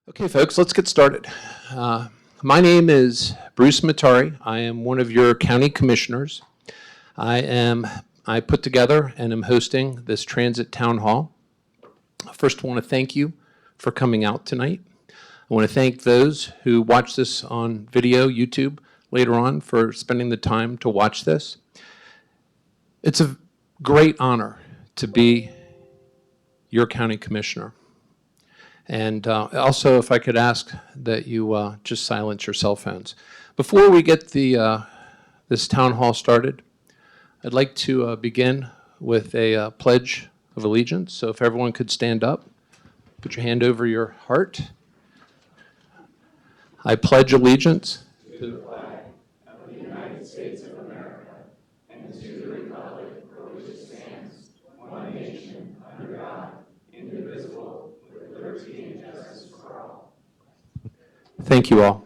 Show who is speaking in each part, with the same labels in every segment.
Speaker 1: Okay, folks, let's get started. My name is Bruce Mattare. I am one of your county commissioners. I put together and am hosting this transit town hall. First, I want to thank you for coming out tonight. I want to thank those who watch this on video, YouTube, later on for spending the time to watch this. It's a great honor to be your county commissioner. And also, if I could ask that you just silence your cell phones. Before we get this town hall started, I'd like to begin with a pledge of allegiance. So if everyone could stand up, put your hand over your heart. I pledge allegiance to the flag of the United States of America and to the republic for which it stands, one nation, under God, indivisible, with liberty and justice for all. Thank you all.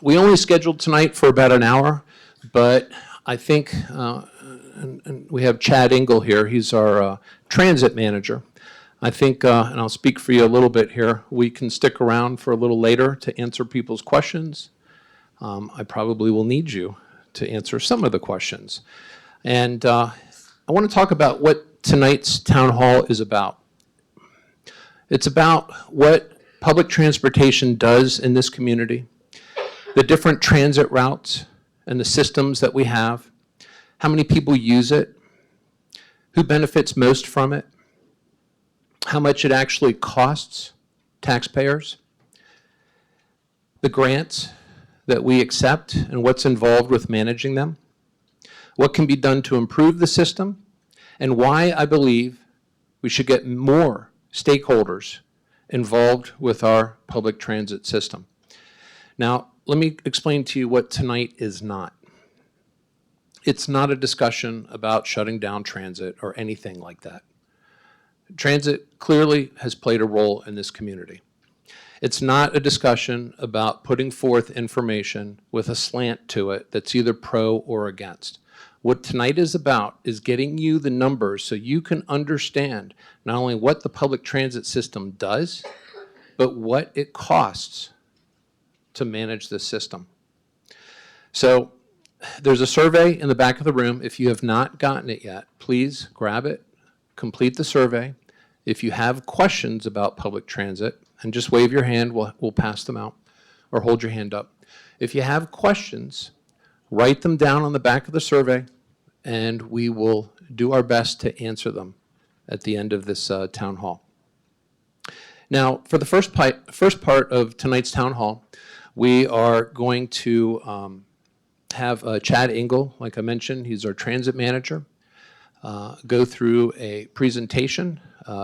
Speaker 1: We only scheduled tonight for about an hour, but I think, and we have Chad Engel here, he's our transit manager. I think, and I'll speak for you a little bit here, we can stick around for a little later to answer people's questions. I probably will need you to answer some of the questions. And I want to talk about what tonight's town hall is about. It's about what public transportation does in this community, the different transit routes and the systems that we have, how many people use it, who benefits most from it, how much it actually costs taxpayers, the grants that we accept and what's involved with managing them, what can be done to improve the system, and why I believe we should get more stakeholders involved with our public transit system. Now, let me explain to you what tonight is not. It's not a discussion about shutting down transit or anything like that. Transit clearly has played a role in this community. It's not a discussion about putting forth information with a slant to it that's either pro or against. What tonight is about is getting you the numbers so you can understand not only what the public transit system does, but what it costs to manage this system. So there's a survey in the back of the room. If you have not gotten it yet, please grab it, complete the survey. If you have questions about public transit, and just wave your hand, we'll pass them out, or hold your hand up. If you have questions, write them down on the back of the survey, and we will do our best to answer them at the end of this town hall. Now, for the first part of tonight's town hall, we are going to have Chad Engel, like I mentioned, he's our transit manager, go through a presentation,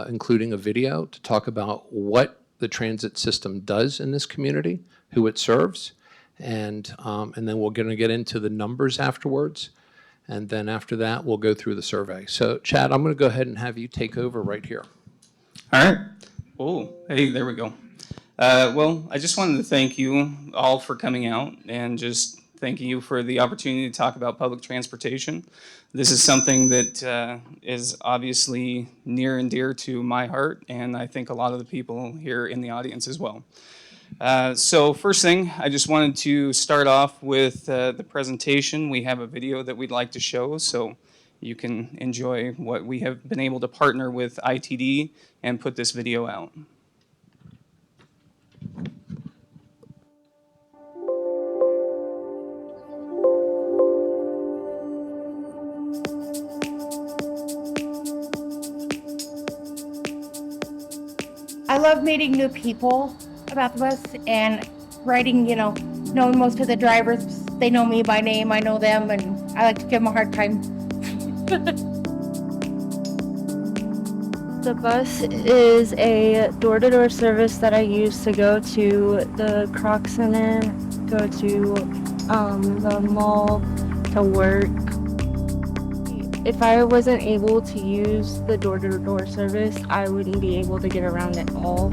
Speaker 1: including a video, to talk about what the transit system does in this community, who it serves, and then we're going to get into the numbers afterwards, and then after that, we'll go through the survey. So, Chad, I'm going to go ahead and have you take over right here.
Speaker 2: All right. Oh, hey, there we go. Well, I just wanted to thank you all for coming out and just thanking you for the opportunity to talk about public transportation. This is something that is obviously near and dear to my heart, and I think a lot of the people here in the audience as well. So first thing, I just wanted to start off with the presentation. We have a video that we'd like to show, so you can enjoy what we have been able to partner with ITD and put this video out.
Speaker 3: I love meeting new people about the bus and riding, knowing most of the drivers. They know me by name, I know them, and I like to give them a hard time.
Speaker 4: The bus is a door-to-door service that I use to go to the Croc Center, go to the mall, to work. If I wasn't able to use the door-to-door service, I wouldn't be able to get around at all.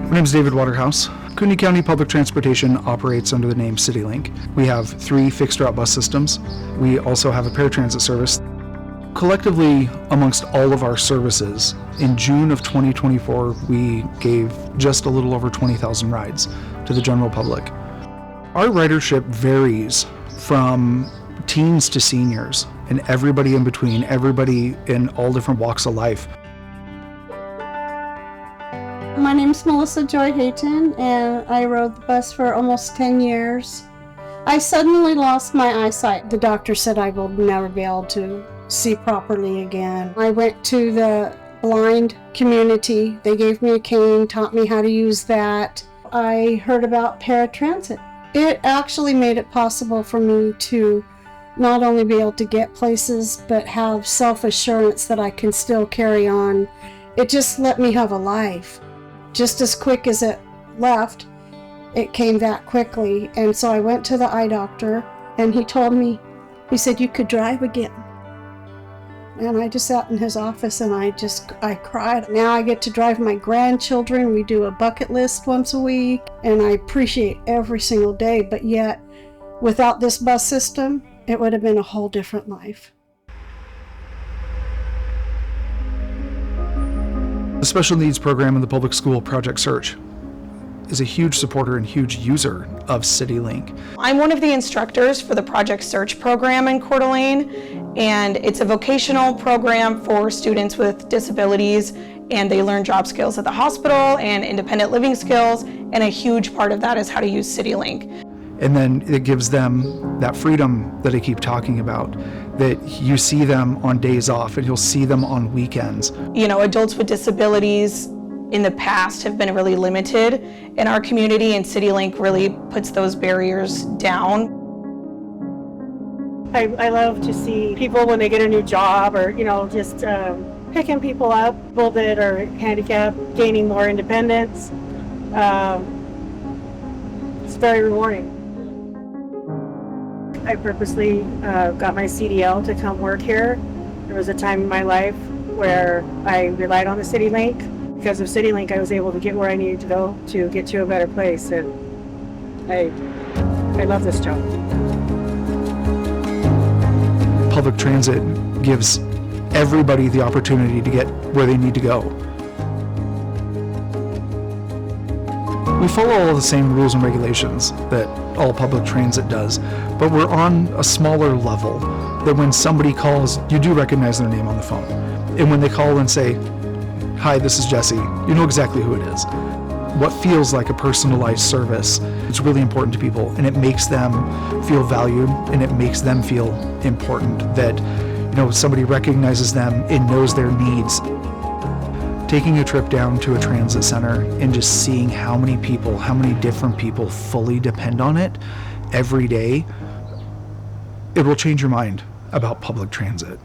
Speaker 5: My name is David Waterhouse. Kootenai County Public Transportation operates under the name CityLink. We have 3 fixed route bus systems. We also have a paratransit service. Collectively, amongst all of our services, in June of 2024, we gave just a little over 20,000 rides to the general public. Our ridership varies from teens to seniors and everybody in between, everybody in all different walks of life.
Speaker 6: My name's Melissa Joy Hayton, and I rode the bus for almost 10 years. I suddenly lost my eyesight. The doctor said I will never be able to see properly again. I went to the blind community. They gave me a cane, taught me how to use that. I heard about paratransit. It actually made it possible for me to not only be able to get places, but have self-assurance that I can still carry on. It just let me have a life. Just as quick as it left, it came that quickly. And so I went to the eye doctor, and he told me, he said, you could drive again. And I just sat in his office and I cried. Now I get to drive my grandchildren. We do a bucket list once a week, and I appreciate every single day. But yet, without this bus system, it would have been a whole different life.
Speaker 5: The Special Needs Program in the Public School, Project Search, is a huge supporter and huge user of CityLink.
Speaker 7: I'm one of the instructors for the Project Search program in Coeur d'Alene, and it's a vocational program for students with disabilities, and they learn job skills at the hospital and independent living skills, and a huge part of that is how to use CityLink.
Speaker 5: And then it gives them that freedom that I keep talking about, that you see them on days off and you'll see them on weekends.
Speaker 7: You know, adults with disabilities in the past have been really limited in our community, and CityLink really puts those barriers down.
Speaker 8: I love to see people when they get a new job, or just picking people up a little bit, or handicapped, gaining more independence. It's very rewarding. I purposely got my CDL to come work here. There was a time in my life where I relied on the CityLink. Because of CityLink, I was able to get where I needed to go to get to a better place, and I love this job.
Speaker 5: Public transit gives everybody the opportunity to get where they need to go. We follow all of the same rules and regulations that all public transit does, but we're on a smaller level, that when somebody calls, you do recognize their name on the phone. And when they call and say, "Hi, this is Jesse," you know exactly who it is. What feels like a personalized service, it's really important to people, and it makes them feel valued, and it makes them feel important, that somebody recognizes them and knows their needs. Taking a trip down to a transit center and just seeing how many people, how many different people fully depend on it every day, it will change your mind about public transit.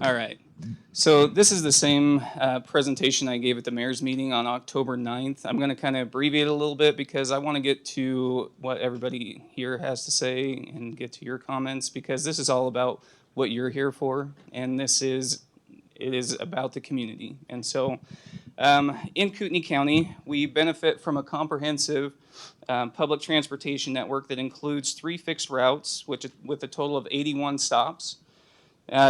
Speaker 2: All right. So this is the same presentation I gave at the mayor's meeting on October 9th. I'm going to kind of abbreviate a little bit because I want to get to what everybody here has to say and get to your comments, because this is all about what you're here for, and it is about the community. And so in Kootenai County, we benefit from a comprehensive public transportation network that includes 3 fixed routes, with a total of 81 stops.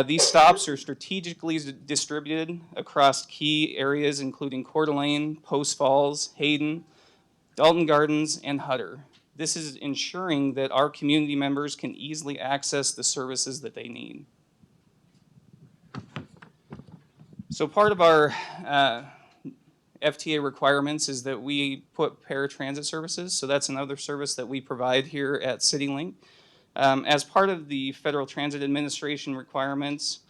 Speaker 2: These stops are strategically distributed across key areas, including Coeur d'Alene, Post Falls, Hayden, Dalton Gardens, and Hutter. This is ensuring that our community members can easily access the services that they need. So part of our FTA requirements is that we put paratransit services. So that's another service that we provide here at CityLink. As part of the Federal Transit Administration requirements,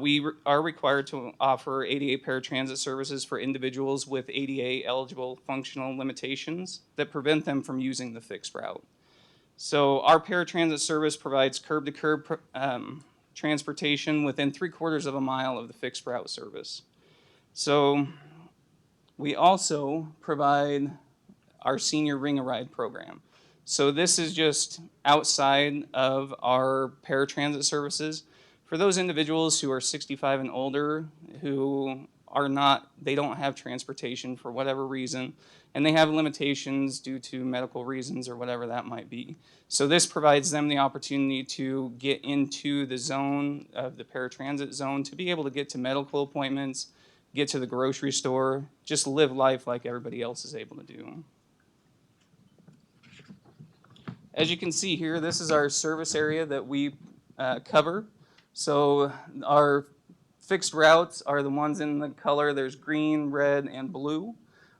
Speaker 2: we are required to offer ADA paratransit services for individuals with ADA eligible functional limitations that prevent them from using the fixed route. So our paratransit service provides curb-to-curb transportation within 3/4 of a mile of the fixed route service. So we also provide our senior Ring-a-Ride program. So this is just outside of our paratransit services. For those individuals who are 65 and older, who they don't have transportation for whatever reason, and they have limitations due to medical reasons or whatever that might be. So this provides them the opportunity to get into the zone of the paratransit zone, to be able to get to medical appointments, get to the grocery store, just live life like everybody else is able to do. As you can see here, this is our service area that we cover. So our fixed routes are the ones in the color. There's green, red, and blue.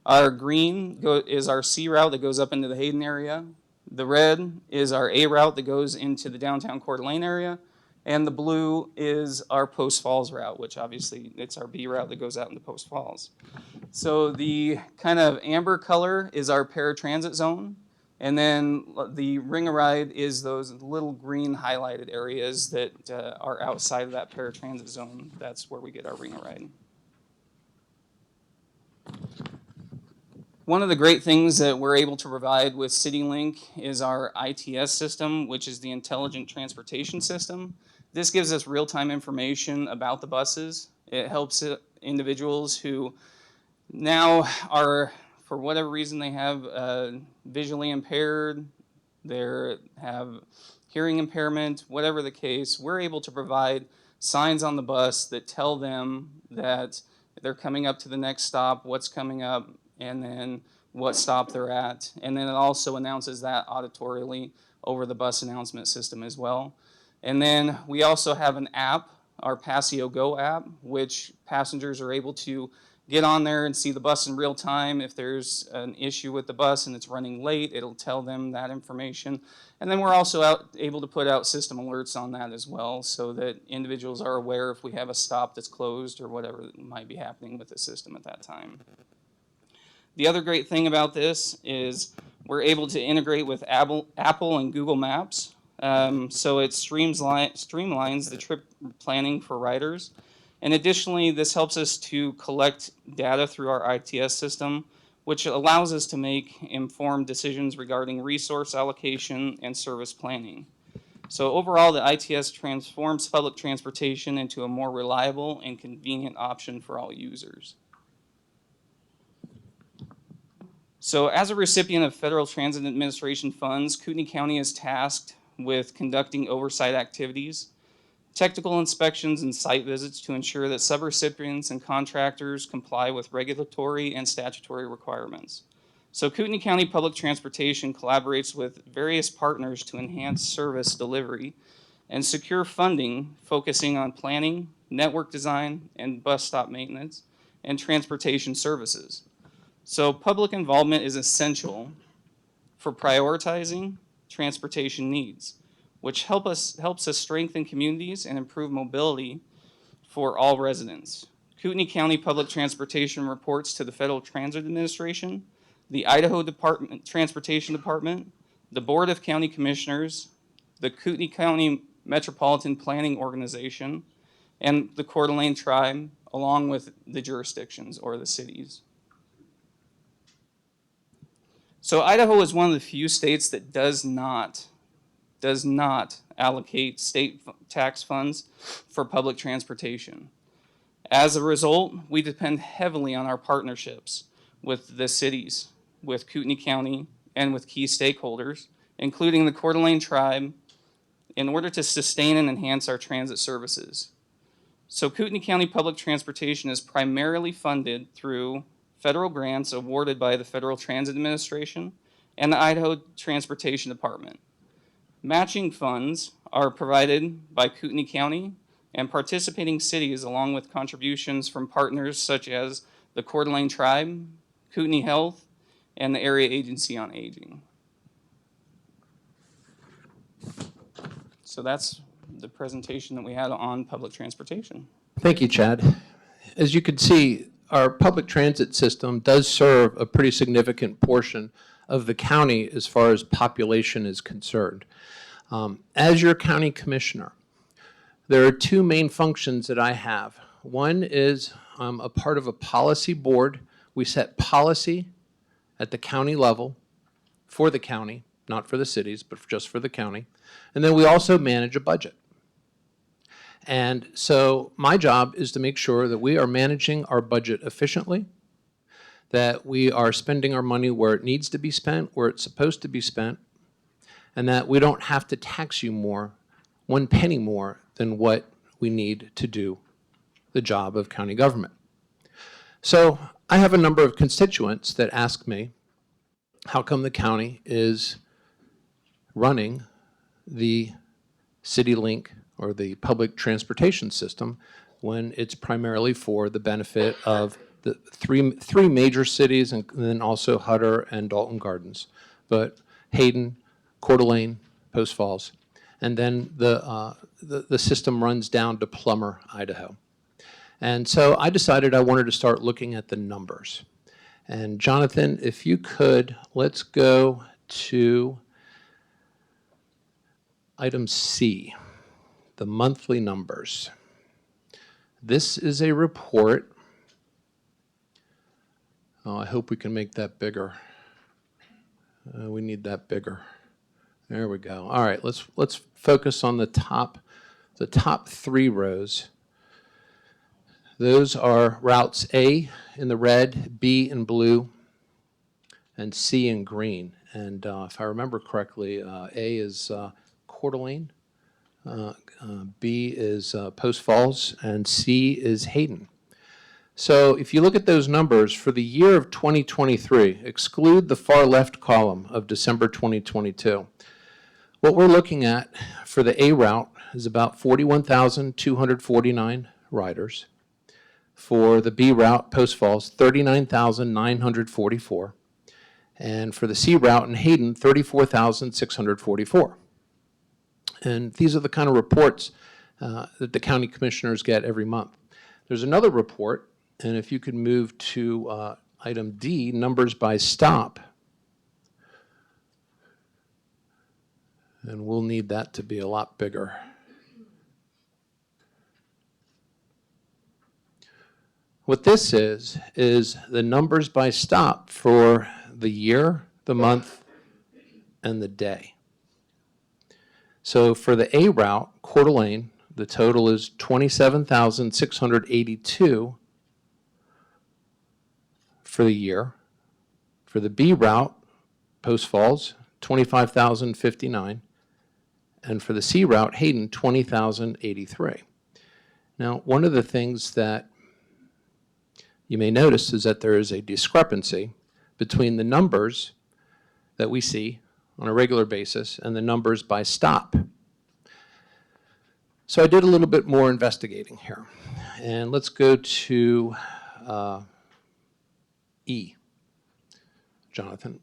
Speaker 2: Our green is our C route that goes up into the Hayden area. The red is our A route that goes into the downtown Coeur d'Alene area. And the blue is our Post Falls route, which obviously it's our B route that goes out into Post Falls. So the kind of amber color is our paratransit zone. And then the ring-a-ride is those little green highlighted areas that are outside of that paratransit zone. That's where we get our ring-a-ride. One of the great things that we're able to provide with CityLink is our ITS system, which is the Intelligent Transportation System. This gives us real-time information about the buses. It helps individuals who now are, for whatever reason, they have visually impaired, they have hearing impairment, whatever the case, we're able to provide signs on the bus that tell them that they're coming up to the next stop, what's coming up, and then what stop they're at. And then it also announces that auditorily over the bus announcement system as well. And then we also have an app, our Passio Go app, which passengers are able to get on there and see the bus in real time. If there's an issue with the bus and it's running late, it'll tell them that information. And then we're also able to put out system alerts on that as well, so that individuals are aware if we have a stop that's closed or whatever might be happening with the system at that time. The other great thing about this is we're able to integrate with Apple and Google Maps. So it streamlines the trip planning for riders. And additionally, this helps us to collect data through our ITS system, which allows us to make informed decisions regarding resource allocation and service planning. So overall, the ITS transforms public transportation into a more reliable and convenient option for all users. So as a recipient of Federal Transit Administration funds, Kootenai County is tasked with conducting oversight activities, technical inspections, and site visits to ensure that subrecipients and contractors comply with regulatory and statutory requirements. So Kootenai County Public Transportation collaborates with various partners to enhance service delivery and secure funding, focusing on planning, network design, and bus stop maintenance, and transportation services. So public involvement is essential for prioritizing transportation needs, which helps us strengthen communities and improve mobility for all residents. Kootenai County Public Transportation reports to the Federal Transit Administration, the Idaho Transportation Department, the Board of County Commissioners, the Kootenai County Metropolitan Planning Organization, and the Coeur d'Alene Tribe, along with the jurisdictions or the cities. So Idaho is one of the few states that does not allocate state tax funds for public transportation. As a result, we depend heavily on our partnerships with the cities, with Kootenai County, and with key stakeholders, including the Coeur d'Alene Tribe, in order to sustain and enhance our transit services. So Kootenai County Public Transportation is primarily funded through federal grants awarded by the Federal Transit Administration and the Idaho Transportation Department. Matching funds are provided by Kootenai County and participating cities, along with contributions from partners such as the Coeur d'Alene Tribe, Kootenai Health, and the Area Agency on Aging. So that's the presentation that we had on public transportation.
Speaker 1: Thank you, Chad. As you can see, our public transit system does serve a pretty significant portion of the county as far as population is concerned. As your county commissioner, there are two main functions that I have. One is I'm a part of a policy board. We set policy at the county level for the county, not for the cities, but just for the county. And then we also manage a budget. And so my job is to make sure that we are managing our budget efficiently, that we are spending our money where it needs to be spent, where it's supposed to be spent, and that we don't have to tax you more, one penny more than what we need to do the job of county government. So I have a number of constituents that ask me, how come the county is running the CityLink or the public transportation system when it's primarily for the benefit of the three major cities and then also Hutter and Dalton Gardens, but Hayden, Coeur d'Alene, Post Falls, and then the system runs down to Plummer, Idaho. And so I decided I wanted to start looking at the numbers. And Jonathan, if you could, let's go to item C, the monthly numbers. This is a report. Oh, I hope we can make that bigger. We need that bigger. There we go. All right, let's focus on the top 3 rows. Those are routes A in the red, B in blue, and C in green. And if I remember correctly, A is Coeur d'Alene, B is Post Falls, and C is Hayden. So if you look at those numbers for the year of 2023, exclude the far left column of December 2022. What we're looking at for the A route is about 41,249 riders. For the B route, Post Falls, 39,944. And for the C route in Hayden, 34,644. And these are the kind of reports that the county commissioners get every month. There's another report, and if you could move to item D, numbers by stop. And we'll need that to be a lot bigger. What this is the numbers by stop for the year, the month, and the day. So for the A route, Coeur d'Alene, the total is 27,682 for the year. For the B route, Post Falls, 25,059. And for the C route, Hayden, 20,083. Now, one of the things that you may notice is that there is a discrepancy between the numbers that we see on a regular basis and the numbers by stop. So I did a little bit more investigating here. And let's go to E, Jonathan.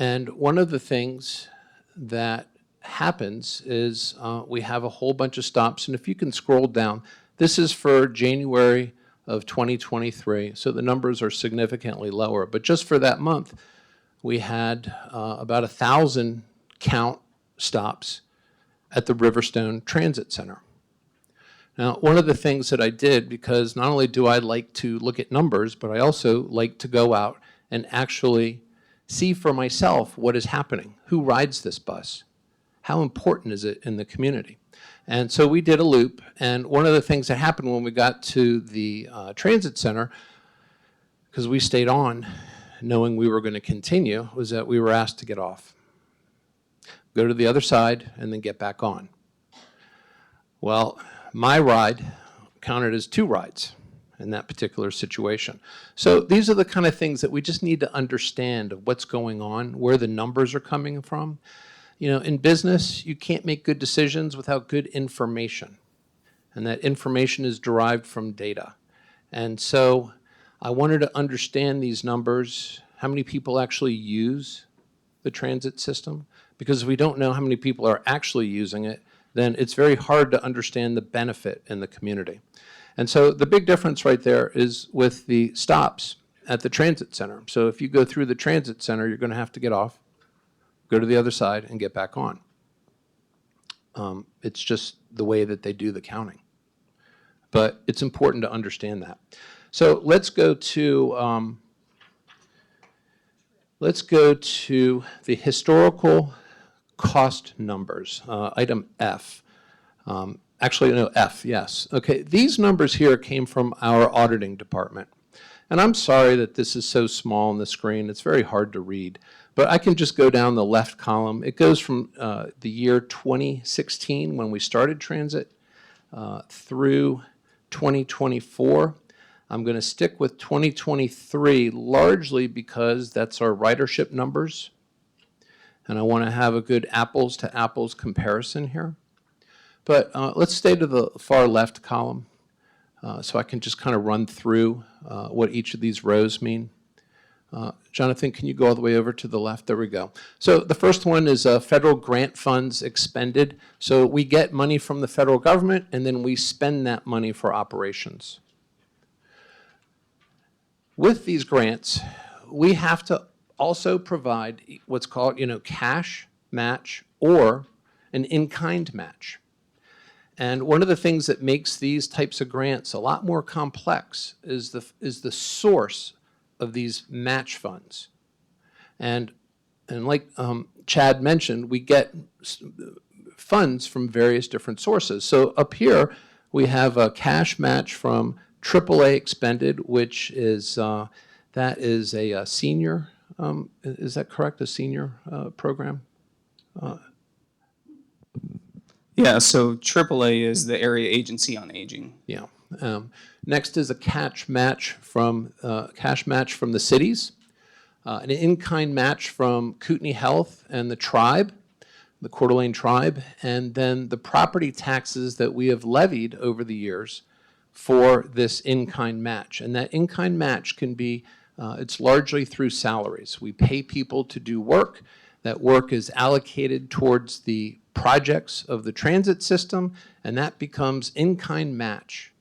Speaker 1: And one of the things that happens is we have a whole bunch of stops, and if you can scroll down, this is for January of 2023, so the numbers are significantly lower. But just for that month, we had about 1,000 count stops at the Riverstone Transit Center. Now, one of the things that I did, because not only do I like to look at numbers, but I also like to go out and actually see for myself what is happening. Who rides this bus? How important is it in the community? And so we did a loop, and one of the things that happened when we got to the transit center, because we stayed on knowing we were going to continue, was that we were asked to get off, go to the other side, and then get back on. Well, my ride counted as 2 rides in that particular situation. So these are the kind of things that we just need to understand of what's going on, where the numbers are coming from. You know, in business, you can't make good decisions without good information. And that information is derived from data. And so I wanted to understand these numbers, how many people actually use the transit system. Because if we don't know how many people are actually using it, then it's very hard to understand the benefit in the community. And so the big difference right there is with the stops at the transit center. So if you go through the transit center, you're going to have to get off, go to the other side, and get back on. It's just the way that they do the counting. But it's important to understand that. So let's go to the historical cost numbers, item F. Actually, no, F, yes. Okay, these numbers here came from our auditing department. And I'm sorry that this is so small on the screen. It's very hard to read. But I can just go down the left column. It goes from the year 2016, when we started transit, through 2024. I'm going to stick with 2023 largely because that's our ridership numbers. And I want to have a good apples to apples comparison here. But let's stay to the far left column so I can just kind of run through what each of these rows mean. Jonathan, can you go all the way over to the left? There we go. So the first one is federal grant funds expended. So we get money from the federal government, and then we spend that money for operations. With these grants, we have to also provide what's called, cash match or an in-kind match. And one of the things that makes these types of grants a lot more complex is the source of these match funds. And like Chad mentioned, we get funds from various different sources. So up here, we have a cash match from AAA expended, which is, that is a senior, is that correct, a senior program?
Speaker 2: Yeah, so AAA is the Area Agency on Aging.
Speaker 1: Yeah. Next is a cash match from the cities, an in-kind match from Kootenai Health and the tribe, the Coeur d'Alene tribe, and then the property taxes that we have levied over the years for this in-kind match. And that in-kind match can be, it's largely through salaries. We pay people to do work. That work is allocated towards the projects of the transit system, and that becomes in-kind match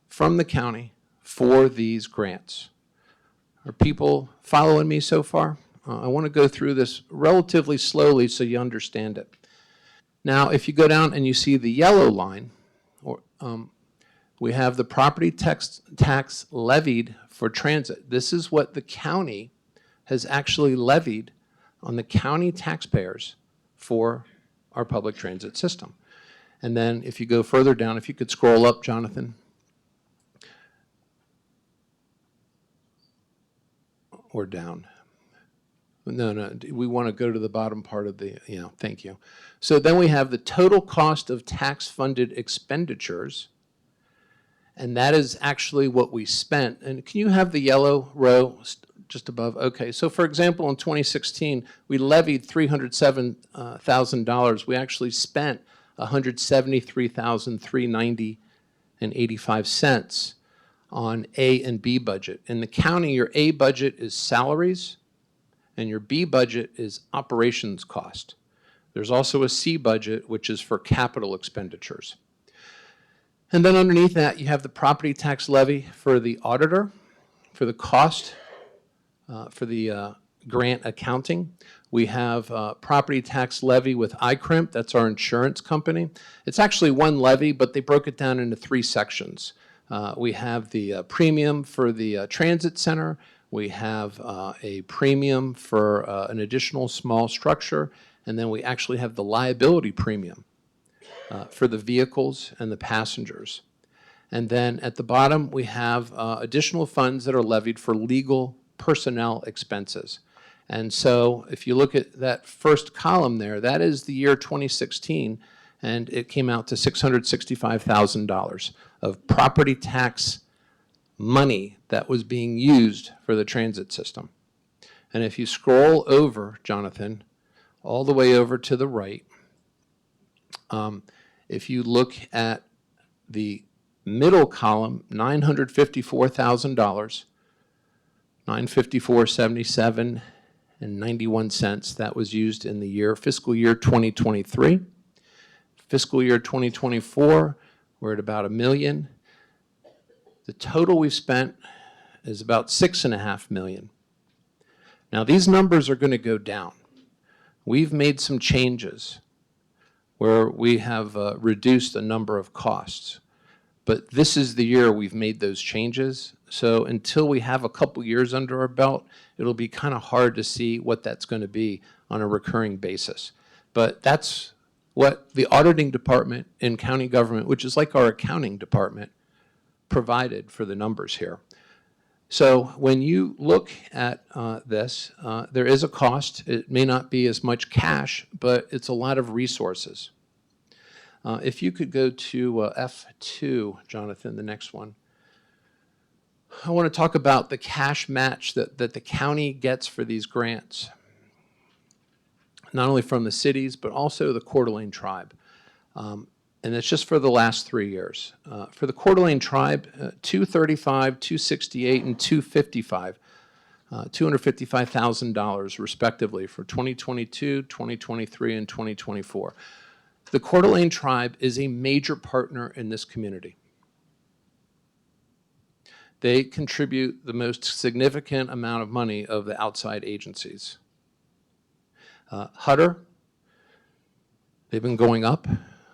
Speaker 1: from the county for these grants. Are people following me so far? I want to go through this relatively slowly so you understand it. Now, if you go down and you see the yellow line, we have the property tax levied for transit. This is what the county has actually levied on the county taxpayers for our public transit system. And then if you go further down, if you could scroll up, Jonathan. Or down. No, we want to go to the bottom part of the, thank you. So then we have the total cost of tax-funded expenditures, and that is actually what we spent. And can you have the yellow row just above? Okay, so for example, in 2016, we levied $307,000. We actually spent $173,390.85 on A and B budget. In the county, your A budget is salaries, and your B budget is operations cost. There's also a C budget, which is for capital expenditures. And then underneath that, you have the property tax levy for the auditor, for the cost, for the grant accounting. We have property tax levy with ICRIMP, that's our insurance company. It's actually one levy, but they broke it down into three sections. We have the premium for the transit center. We have a premium for an additional small structure, and then we actually have the liability premium for the vehicles and the passengers. And then at the bottom, we have additional funds that are levied for legal personnel expenses. And so if you look at that first column there, that is the year 2016, and it came out to $665,000 of property tax money that was being used for the transit system. And if you scroll over, Jonathan, all the way over to the right, if you look at the middle column, $954,000, $954.77 and 91 cents, that was used in the fiscal year 2023. Fiscal year 2024, we're at about $1 million. The total we've spent is about $6.5 million. Now these numbers are going to go down. We've made some changes where we have reduced a number of costs. But this is the year we've made those changes. So until we have a couple years under our belt, it'll be kind of hard to see what that's going to be on a recurring basis. But that's what the auditing department in county government, which is like our accounting department, provided for the numbers here. So when you look at this, there is a cost. It may not be as much cash, but it's a lot of resources. If you could go to F2, Jonathan, the next one. I want to talk about the cash match that the county gets for these grants, not only from the cities, but also the Coeur d'Alene tribe. And it's just for the last 3 years. For the Coeur d'Alene tribe, $235,000, $268,000, and $255,000, $255,000 respectively for 2022, 2023, and 2024. The Coeur d'Alene tribe is a major partner in this community. They contribute the most significant amount of money of the outside agencies. Hutter, they've been going up.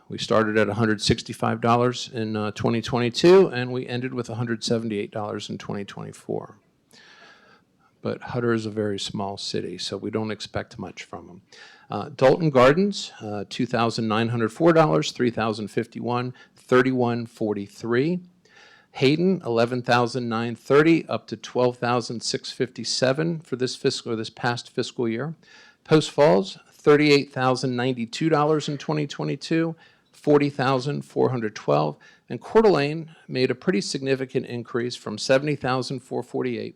Speaker 1: We started at $165 in 2022, and we ended with $178 in 2024. But Hutter is a very small city, so we don't expect much from them. Dalton Gardens, $2,904, $3,051, $31.43. Hayden, $11,930 up to $12,657 for this past fiscal year. Post Falls, $38,092 in 2022, $40,412, and Coeur d'Alene made a pretty significant increase from $70,448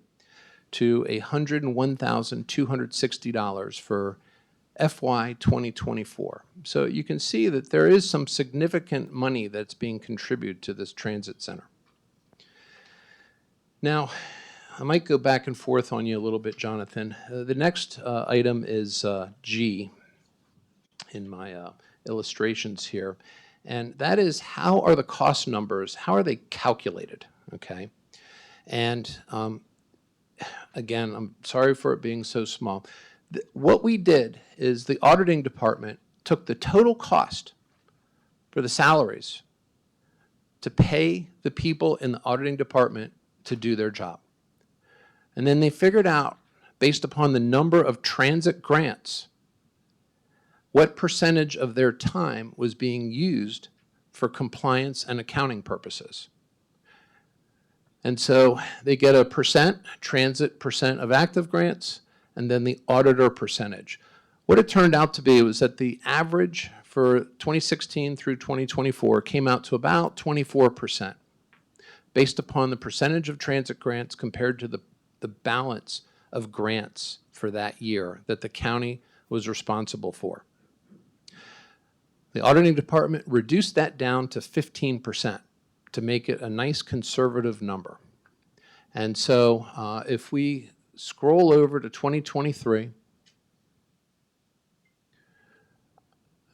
Speaker 1: to $101,260 for FY 2024. So you can see that there is some significant money that's being contributed to this transit center. Now, I might go back and forth on you a little bit, Jonathan. The next item is G in my illustrations here, and that is how are the cost numbers, how are they calculated, okay? And again, I'm sorry for it being so small. What we did is the auditing department took the total cost for the salaries to pay the people in the auditing department to do their job. And then they figured out, based upon the number of transit grants, what percentage of their time was being used for compliance and accounting purposes. And so they get a percent, transit percent of active grants, and then the auditor percentage. What it turned out to be was that the average for 2016 through 2024 came out to about 24%, based upon the percentage of transit grants compared to the balance of grants for that year that the county was responsible for. The auditing department reduced that down to 15% to make it a nice conservative number. And so if we scroll over to 2023,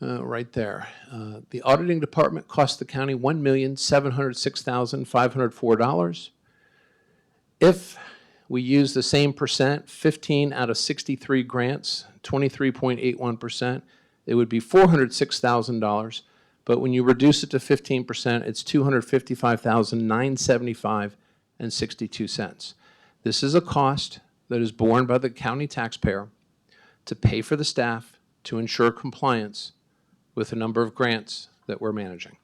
Speaker 1: right there, the auditing department cost the county $1,706,504. If we use the same percent, 15 out of 63 grants, 23.81%, it would be $406,000. But when you reduce it to 15%, it's $255,975.62. This is a cost that is borne by the county taxpayer to pay for the staff to ensure compliance with the number of grants that we're managing.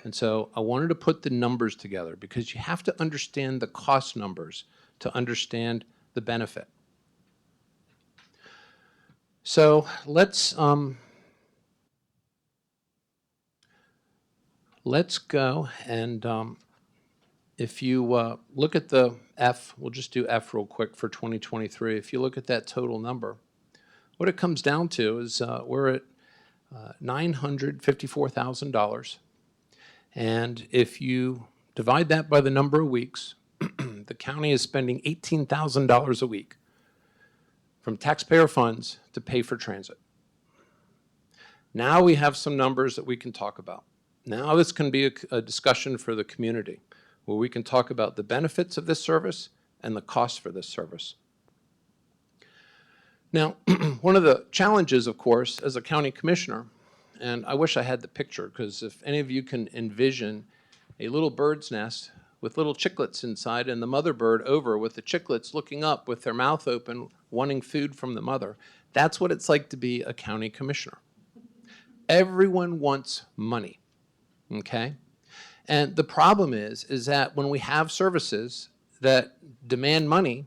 Speaker 1: And so I wanted to put the numbers together because you have to understand the cost numbers to understand the benefit. So let's go and if you look at the F, we'll just do F real quick for 2023. If you look at that total number, what it comes down to is we're at $954,000. And if you divide that by the number of weeks, the county is spending $18,000 a week from taxpayer funds to pay for transit. Now we have some numbers that we can talk about. Now this can be a discussion for the community where we can talk about the benefits of this service and the cost for this service. Now, one of the challenges, of course, as a county commissioner, and I wish I had the picture, because if any of you can envision a little bird's nest with little chicklets inside and the mother bird over with the chicklets looking up with their mouth open, wanting food from the mother, that's what it's like to be a county commissioner. Everyone wants money, okay? And the problem is that when we have services that demand money,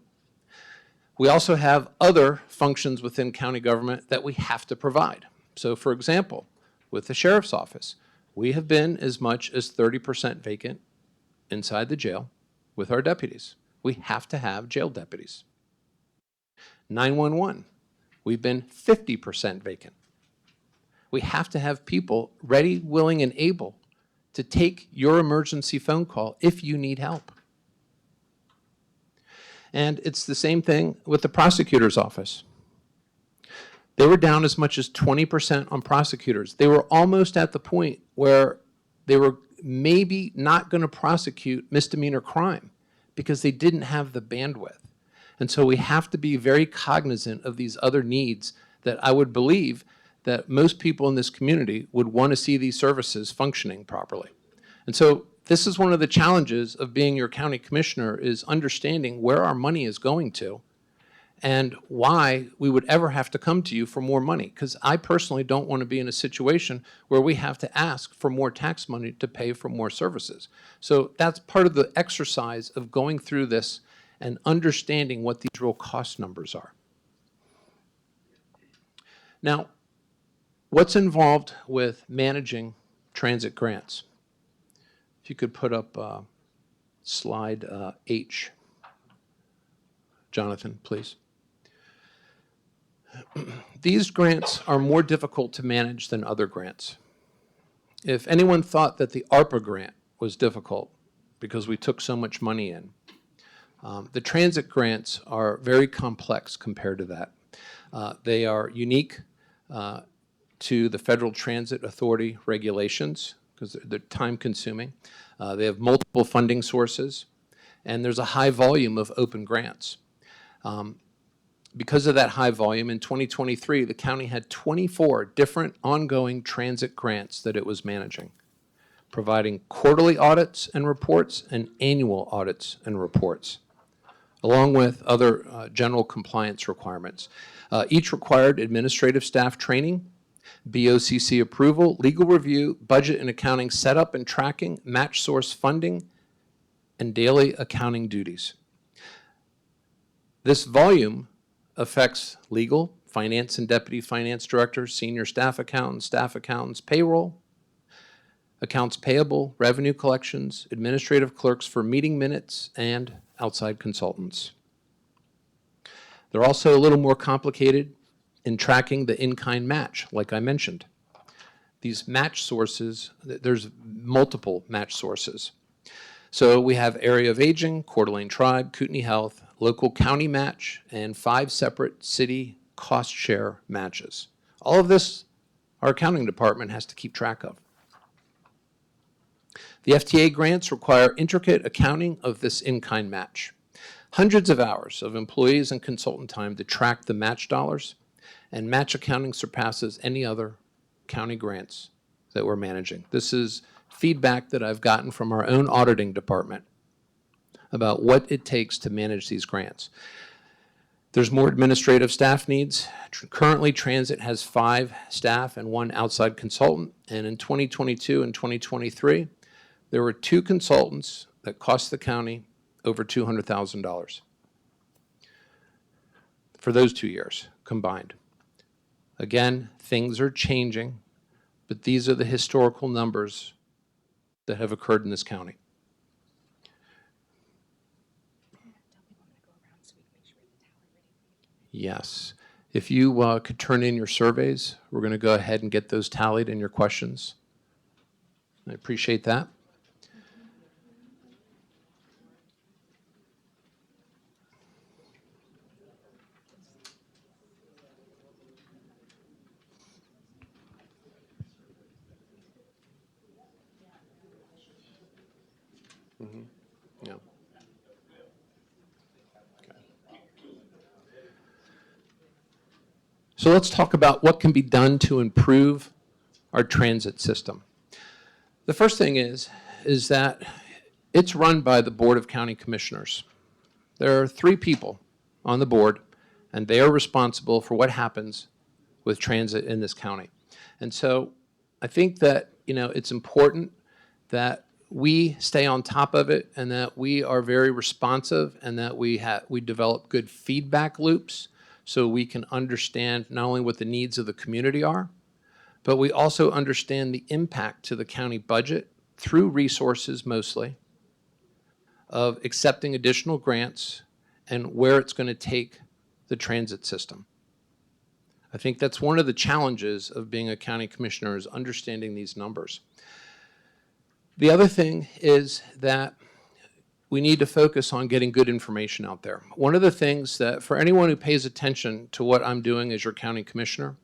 Speaker 1: we also have other functions within county government that we have to provide. So for example, with the sheriff's office, we have been as much as 30% vacant inside the jail with our deputies. We have to have jail deputies. 911, we've been 50% vacant. We have to have people ready, willing, and able to take your emergency phone call if you need help. And it's the same thing with the prosecutor's office. They were down as much as 20% on prosecutors. They were almost at the point where they were maybe not going to prosecute misdemeanor crime because they didn't have the bandwidth. And so we have to be very cognizant of these other needs that I would believe that most people in this community would want to see these services functioning properly. And so this is one of the challenges of being your county commissioner, is understanding where our money is going to and why we would ever have to come to you for more money. Because I personally don't want to be in a situation where we have to ask for more tax money to pay for more services. So that's part of the exercise of going through this and understanding what these real cost numbers are. Now, what's involved with managing transit grants? If you could put up slide H. Jonathan, please. These grants are more difficult to manage than other grants. If anyone thought that the ARPA grant was difficult because we took so much money in, the transit grants are very complex compared to that. They are unique to the Federal Transit Authority regulations because they're time-consuming. They have multiple funding sources, and there's a high volume of open grants. Because of that high volume, in 2023, the county had 24 different ongoing transit grants that it was managing, providing quarterly audits and reports and annual audits and reports, along with other general compliance requirements. Each required administrative staff training, BOCC approval, legal review, budget and accounting setup and tracking, match source funding, and daily accounting duties. This volume affects legal, finance and deputy finance directors, senior staff accountants, payroll, accounts payable, revenue collections, administrative clerks for meeting minutes, and outside consultants. They're also a little more complicated in tracking the in-kind match, like I mentioned. These match sources, there's multiple match sources. So we have Area of Aging, Coeur d'Alene Tribe, Kootenai Health, local county match, and 5 separate city cost share matches. All of this our accounting department has to keep track of. The FTA grants require intricate accounting of this in-kind match. Hundreds of hours of employees and consultant time to track the match dollars, and match accounting surpasses any other county grants that we're managing. This is feedback that I've gotten from our own auditing department about what it takes to manage these grants. There's more administrative staff needs. Currently, Transit has 5 staff and 1 outside consultant, and in 2022 and 2023, there were 2 consultants that cost the county over $200,000 for those 2 years combined. Again, things are changing, but these are the historical numbers that have occurred in this county. Yes. If you could turn in your surveys, we're going to go ahead and get those tallied and your questions. I appreciate that. Yeah. Okay. So let's talk about what can be done to improve our transit system. The first thing is that it's run by the Board of County Commissioners. There are 3 people on the board, and they are responsible for what happens with transit in this county. And so I think that, it's important that we stay on top of it and that we are very responsive and that we develop good feedback loops so we can understand not only what the needs of the community are, but we also understand the impact to the county budget through resources mostly of accepting additional grants and where it's going to take the transit system. I think that's one of the challenges of being a county commissioner is understanding these numbers. The other thing is that we need to focus on getting good information out there. One of the things that for anyone who pays attention to what I'm doing as your county commissioner,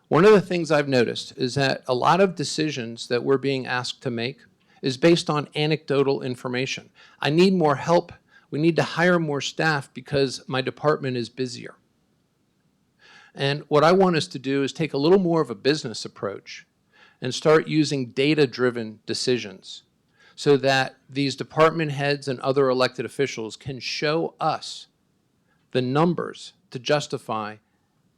Speaker 1: one of the things I've noticed is that a lot of decisions that we're being asked to make is based on anecdotal information. I need more help. We need to hire more staff because my department is busier. And what I want us to do is take a little more of a business approach and start using data-driven decisions so that these department heads and other elected officials can show us the numbers to justify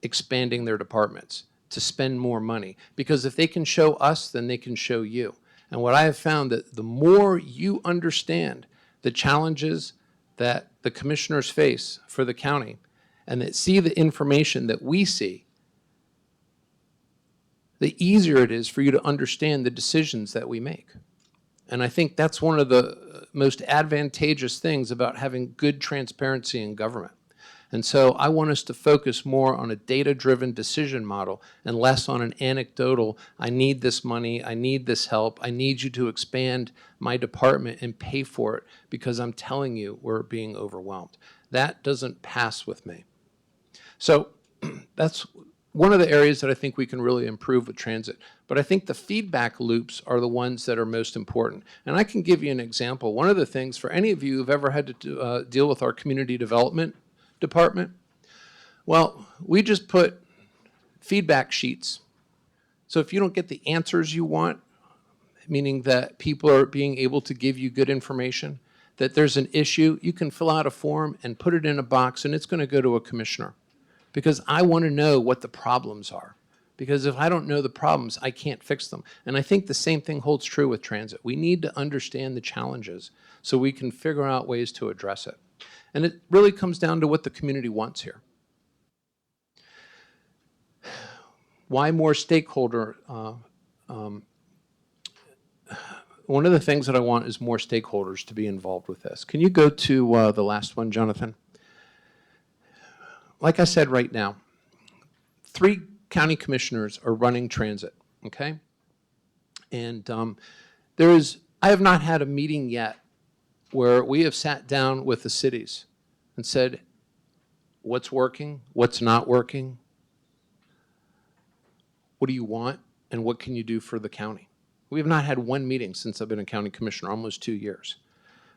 Speaker 1: expanding their departments, to spend more money. Because if they can show us, then they can show you. And what I have found that the more you understand the challenges that the commissioners face for the county and that see the information that we see, the easier it is for you to understand the decisions that we make. And I think that's one of the most advantageous things about having good transparency in government. And so I want us to focus more on a data-driven decision model and less on an anecdotal, I need this money, I need this help, I need you to expand my department and pay for it because I'm telling you we're being overwhelmed. That doesn't pass with me. So that's one of the areas that I think we can really improve with transit. But I think the feedback loops are the ones that are most important. And I can give you an example. One of the things for any of you who've ever had to deal with our community development department, well, we just put feedback sheets. So if you don't get the answers you want, meaning that people are being able to give you good information, that there's an issue, you can fill out a form and put it in a box and it's going to go to a commissioner. Because I want to know what the problems are. Because if I don't know the problems, I can't fix them. And I think the same thing holds true with transit. We need to understand the challenges so we can figure out ways to address it. And it really comes down to what the community wants here. Why more stakeholder? One of the things that I want is more stakeholders to be involved with this. Can you go to the last one, Jonathan? Like I said right now, 3 county commissioners are running transit, okay? And I have not had a meeting yet where we have sat down with the cities and said, what's working, what's not working, what do you want, and what can you do for the county? We have not had one meeting since I've been a county commissioner, almost 2 years.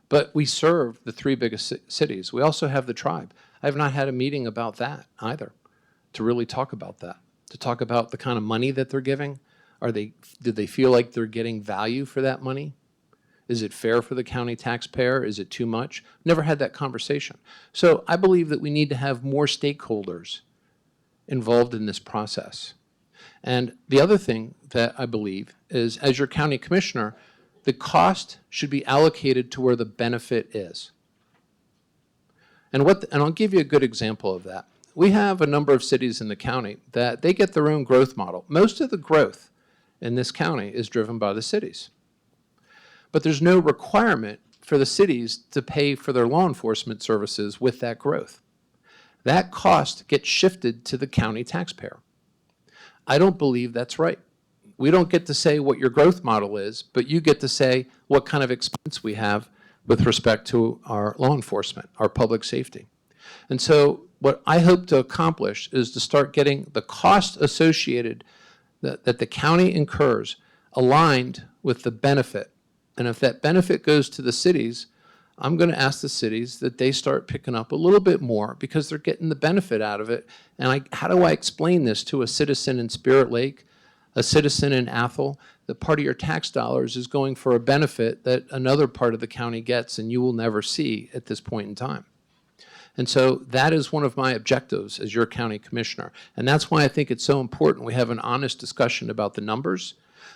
Speaker 1: But we serve the 3 biggest cities. We also have the tribe. I have not had a meeting about that either, to really talk about that, to talk about the kind of money that they're giving. Do they feel like they're getting value for that money? Is it fair for the county taxpayer? Is it too much? Never had that conversation. So I believe that we need to have more stakeholders involved in this process. And the other thing that I believe is, as your county commissioner, the cost should be allocated to where the benefit is. And I'll give you a good example of that. We have a number of cities in the county that they get their own growth model. Most of the growth in this county is driven by the cities. But there's no requirement for the cities to pay for their law enforcement services with that growth. That cost gets shifted to the county taxpayer. I don't believe that's right. We don't get to say what your growth model is, but you get to say what kind of expense we have with respect to our law enforcement, our public safety. And so what I hope to accomplish is to start getting the cost associated that the county incurs aligned with the benefit. And if that benefit goes to the cities, I'm going to ask the cities that they start picking up a little bit more because they're getting the benefit out of it. And how do I explain this to a citizen in Spirit Lake, a citizen in Athol, that part of your tax dollars is going for a benefit that another part of the county gets and you will never see at this point in time? And so that is one of my objectives as your county commissioner. And that's why I think it's so important we have an honest discussion about the numbers,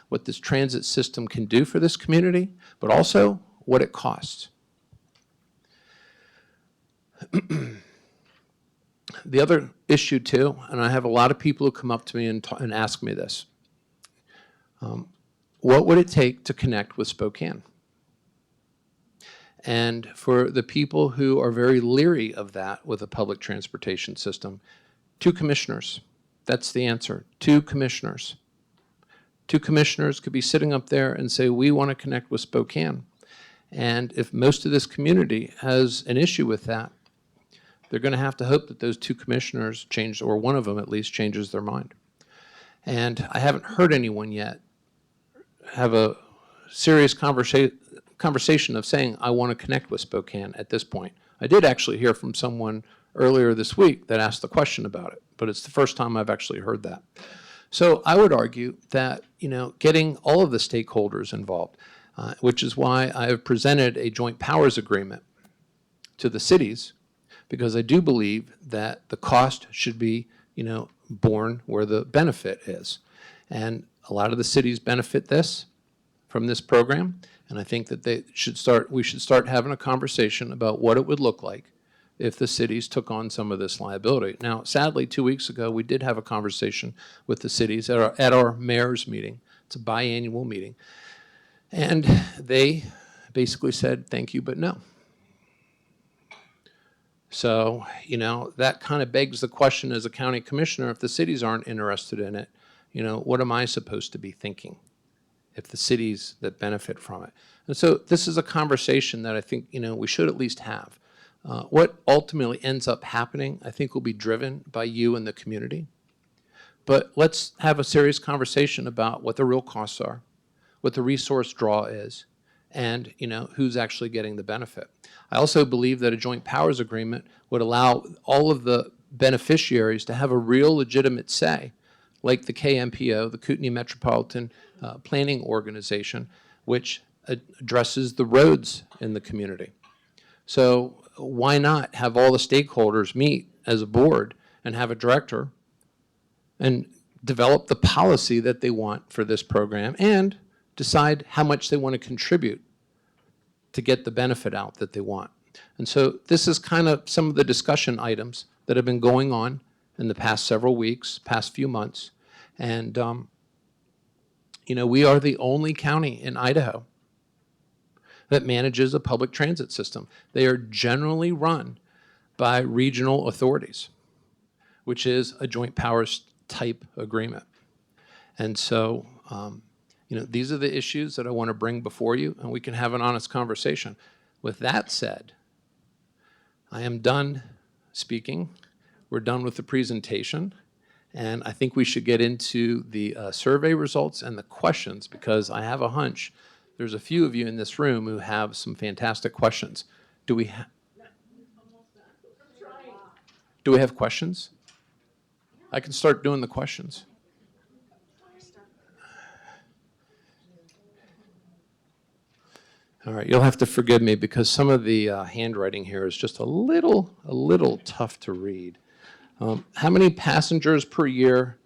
Speaker 1: what this transit system can do for this community, but also what it costs. The other issue too, and I have a lot of people who come up to me and ask me this, what would it take to connect with Spokane? And for the people who are very leery of that with a public transportation system, 2 commissioners. That's the answer. 2 commissioners. 2 commissioners could be sitting up there and say, we want to connect with Spokane. And if most of this community has an issue with that, they're going to have to hope that those 2 commissioners change, or one of them at least changes their mind. And I haven't heard anyone yet have a serious conversation of saying, I want to connect with Spokane at this point. I did actually hear from someone earlier this week that asked the question about it, but it's the first time I've actually heard that. So I would argue that, getting all of the stakeholders involved, which is why I have presented a joint powers agreement to the cities, because I do believe that the cost should be, borne where the benefit is. And a lot of the cities benefit from this program, and I think that we should start having a conversation about what it would look like if the cities took on some of this liability. Now, sadly, 2 weeks ago, we did have a conversation with the cities at our mayor's meeting. It's a biannual meeting. And they basically said, thank you, but no. So, that kind of begs the question as a county commissioner, if the cities aren't interested in it, what am I supposed to be thinking if the cities that benefit from it? And so this is a conversation that I think, we should at least have. What ultimately ends up happening, I think, will be driven by you and the community. But let's have a serious conversation about what the real costs are, what the resource draw is, and who's actually getting the benefit. I also believe that a joint powers agreement would allow all of the beneficiaries to have a real legitimate say, like the KMPO, the Kootenai Metropolitan Planning Organization, which addresses the roads in the community. So why not have all the stakeholders meet as a board and have a director and develop the policy that they want for this program and decide how much they want to contribute to get the benefit out that they want. And so this is kind of some of the discussion items that have been going on in the past several weeks, past few months. And, we are the only county in Idaho that manages a public transit system. They are generally run by regional authorities, which is a joint powers type agreement. And so, these are the issues that I want to bring before you, and we can have an honest conversation. With that said, I am done speaking. We're done with the presentation, and I think we should get into the survey results and the questions, because I have a hunch there's a few of you in this room who have some fantastic questions. Do we have questions? I can start doing the questions. All right, you'll have to forgive me because some of the handwriting here is just a little tough to read. How many passengers per year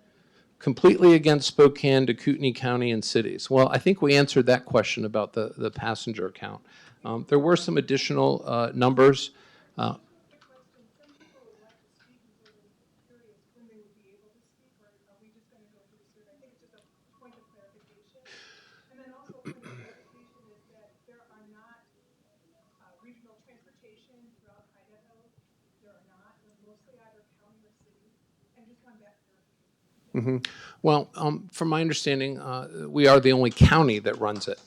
Speaker 1: completely against Spokane to Kootenai County and cities? Well, I think we answered that question about the passenger count. There were some additional numbers.
Speaker 9: Regional transportation throughout Idaho, there are not. They're mostly either county or city. And just one back there.
Speaker 1: Well, from my understanding, we are the only county that runs it.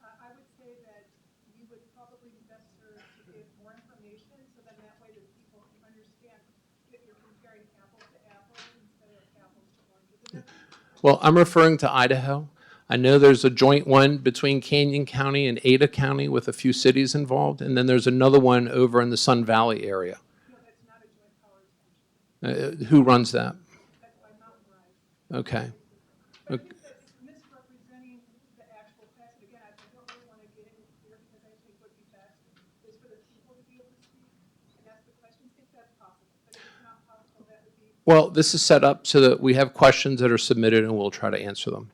Speaker 9: I would say that you would probably be best served to give more information, so then that way that people can understand that you're comparing apples to apples instead of apples to oranges.
Speaker 1: Well, I'm referring to Idaho. I know there's a joint one between Canyon County and Ada County with a few cities involved, and then there's another one over in the Sun Valley area.
Speaker 9: No, that's not a joint powers function.
Speaker 1: Who runs that?
Speaker 9: That's by Mountain Rise.
Speaker 1: Okay.
Speaker 9: But I think that's misrepresenting the actual facts. And again, I don't really want to get into here because I think what would be best is for the people to be able to speak and ask the questions if that's possible. But if it's not possible, that would be.
Speaker 1: Well, this is set up so that we have questions that are submitted and we'll try to answer them.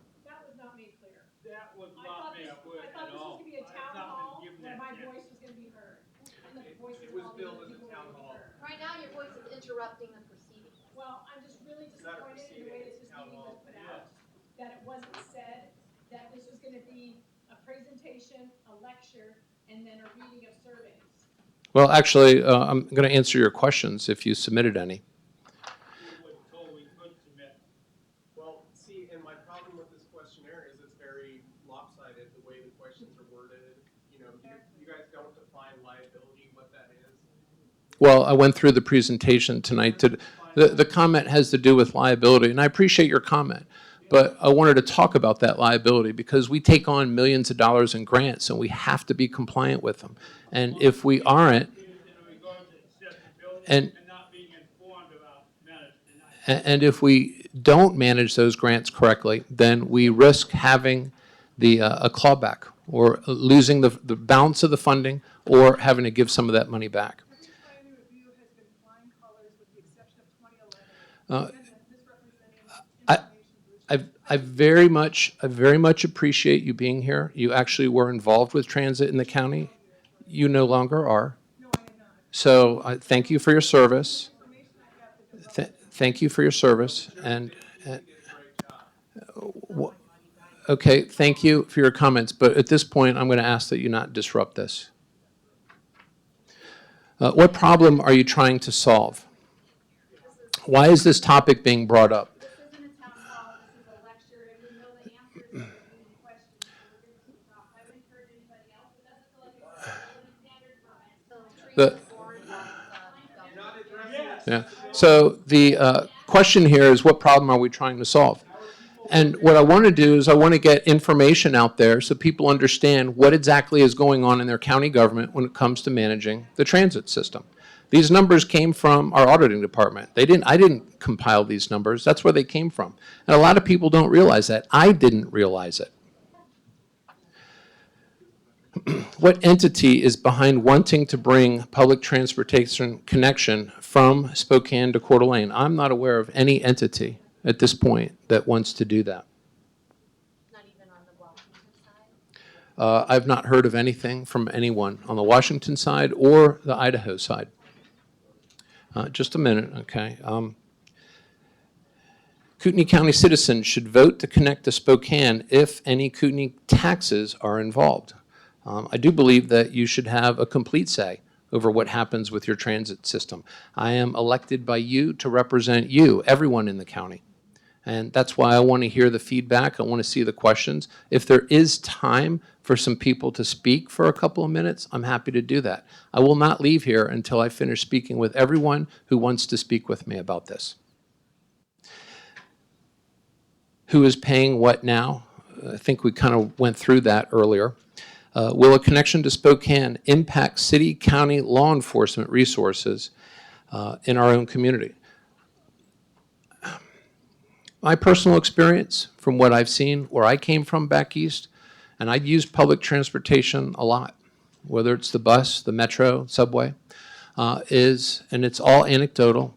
Speaker 10: voice is interrupting the proceeding.
Speaker 9: Well, I'm just really disappointed in the way that this meeting was put out, that it wasn't said that this was gonna be a presentation, a lecture, and then a reading of surveys.
Speaker 1: Well, actually, I'm going to answer your questions if you submitted any.
Speaker 11: Well, see, and my problem with this questionnaire is it's very lopsided, the way the questions are worded. You know, you guys don't define liability, what that is.
Speaker 1: Well, I went through the presentation tonight. The comment has to do with liability, and I appreciate your comment. But I wanted to talk about that liability because we take on millions of dollars in grants and we have to be compliant with them. And if we aren't, and if we don't manage those grants correctly, then we risk having a clawback or losing the balance of the funding or having to give some of that money back.
Speaker 9: Every planning review has been flying colors with the exception of 2011.
Speaker 1: I very much appreciate you being here. You actually were involved with transit in the county. You no longer are.
Speaker 9: No, I am not.
Speaker 1: So I thank you for your service. Thank you for your service. Okay, thank you for your comments. But at this point, I'm going to ask that you not disrupt this. What problem are you trying to solve? Why is this topic being brought up?
Speaker 10: This isn't a town hall, this is a lecture, and we know the answers to the questions, so we're going to keep talking. I would encourage anybody else who doesn't feel like it's a standard permit, so treat
Speaker 1: The-
Speaker 10: the board like,
Speaker 11: You're not addressing it.
Speaker 1: Yeah. So the question here is, what problem are we trying to solve? And what I want to do is I want to get information out there so people understand what exactly is going on in their county government when it comes to managing the transit system. These numbers came from our auditing department. I didn't compile these numbers. That's where they came from. And a lot of people don't realize that. I didn't realize it. What entity is behind wanting to bring public transportation connection from Spokane to Coeur d'Alene? I'm not aware of any entity at this point that wants to do that.
Speaker 10: not even on the Washington side.
Speaker 1: I've not heard of anything from anyone on the Washington side or the Idaho side. Just a minute, okay. Kootenai County citizens should vote to connect to Spokane if any Kootenai taxes are involved. I do believe that you should have a complete say over what happens with your transit system. I am elected by you to represent you, everyone in the county. And that's why I want to hear the feedback. I want to see the questions. If there is time for some people to speak for a couple of minutes, I'm happy to do that. I will not leave here until I finish speaking with everyone who wants to speak with me about this. Who is paying what now? I think we kind of went through that earlier. Will a connection to Spokane impact city, county law enforcement resources in our own community? My personal experience from what I've seen where I came from back east, and I'd use public transportation a lot, whether it's the bus, the metro, subway, and it's all anecdotal.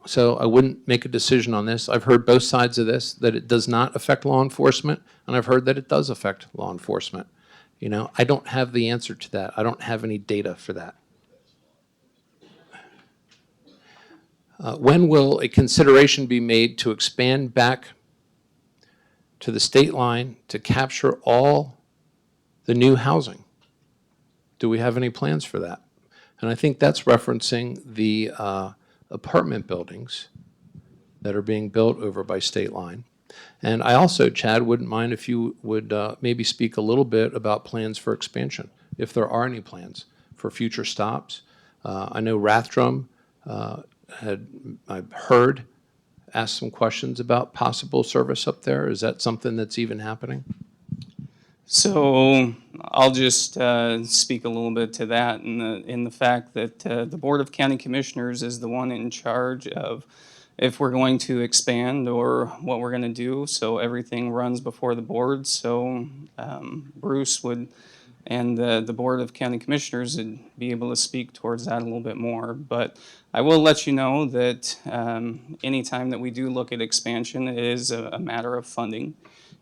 Speaker 1: So I wouldn't make a decision on this. I've heard both sides of this, that it does not affect law enforcement, and I've heard that it does affect law enforcement. You know, I don't have the answer to that. I don't have any data for that. When will a consideration be made to expand back to the state line to capture all the new housing? Do we have any plans for that? And I think that's referencing the apartment buildings that are being built over by state line. And I also, Chad, wouldn't mind if you would maybe speak a little bit about plans for expansion, if there are any plans for future stops. I know Rathdrum I've heard, asked some questions about possible service up there. Is that something that's even happening?
Speaker 2: So I'll just speak a little bit to that in the fact that the Board of County Commissioners is the one in charge of if we're going to expand or what we're going to do. So everything runs before the board. So Bruce would, and the Board of County Commissioners would be able to speak towards that a little bit more. But I will let you know that anytime that we do look at expansion, it is a matter of funding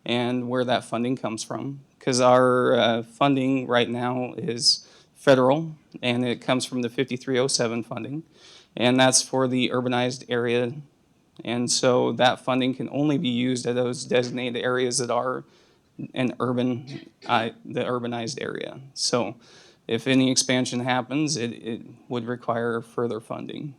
Speaker 2: and where that funding comes from. Because our funding right now is federal, and it comes from the 5307 funding. and that's for the urbanized area. And so that funding can only be used at those designated areas that are an the urbanized area. So if any expansion happens, it would require further funding.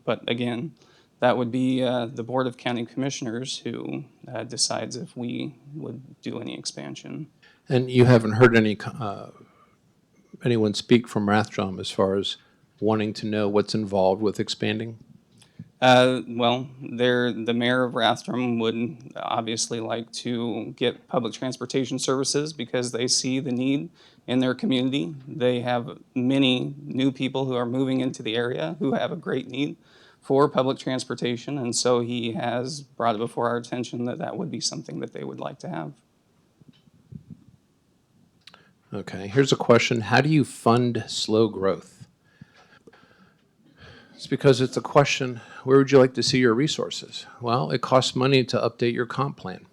Speaker 2: But again, that would be the Board of County Commissioners who decides if we would do any expansion.
Speaker 1: And you haven't heard anyone speak from Rathdrum as far as wanting to know what's involved with expanding?
Speaker 2: Well, the mayor of Rathdrum would obviously like to get public transportation services because they see the need in their community. They have many new people who are moving into the area who have a great need for public transportation, and so he has brought it before our attention that that would be something that they would like to have.
Speaker 1: Okay, here's a question. How do you fund slow growth? It's because it's a question, where would you like to see your resources? Well, it costs money to update your comp plan.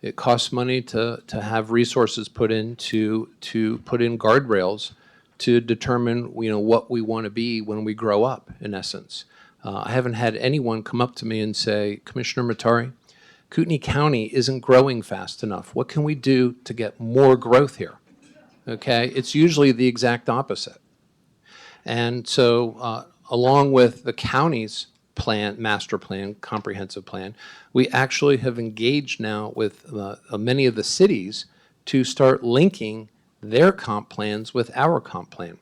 Speaker 1: It costs money to have resources put in to put in guardrails to determine what we want to be when we grow up, in essence. I haven't had anyone come up to me and say, Commissioner Mattare, Kootenai County isn't growing fast enough. What can we do to get more growth here? Okay, it's usually the exact opposite. And so along with the county's plan, master plan, comprehensive plan, we actually have engaged now with many of the cities to start linking their comp plans with our comp plan.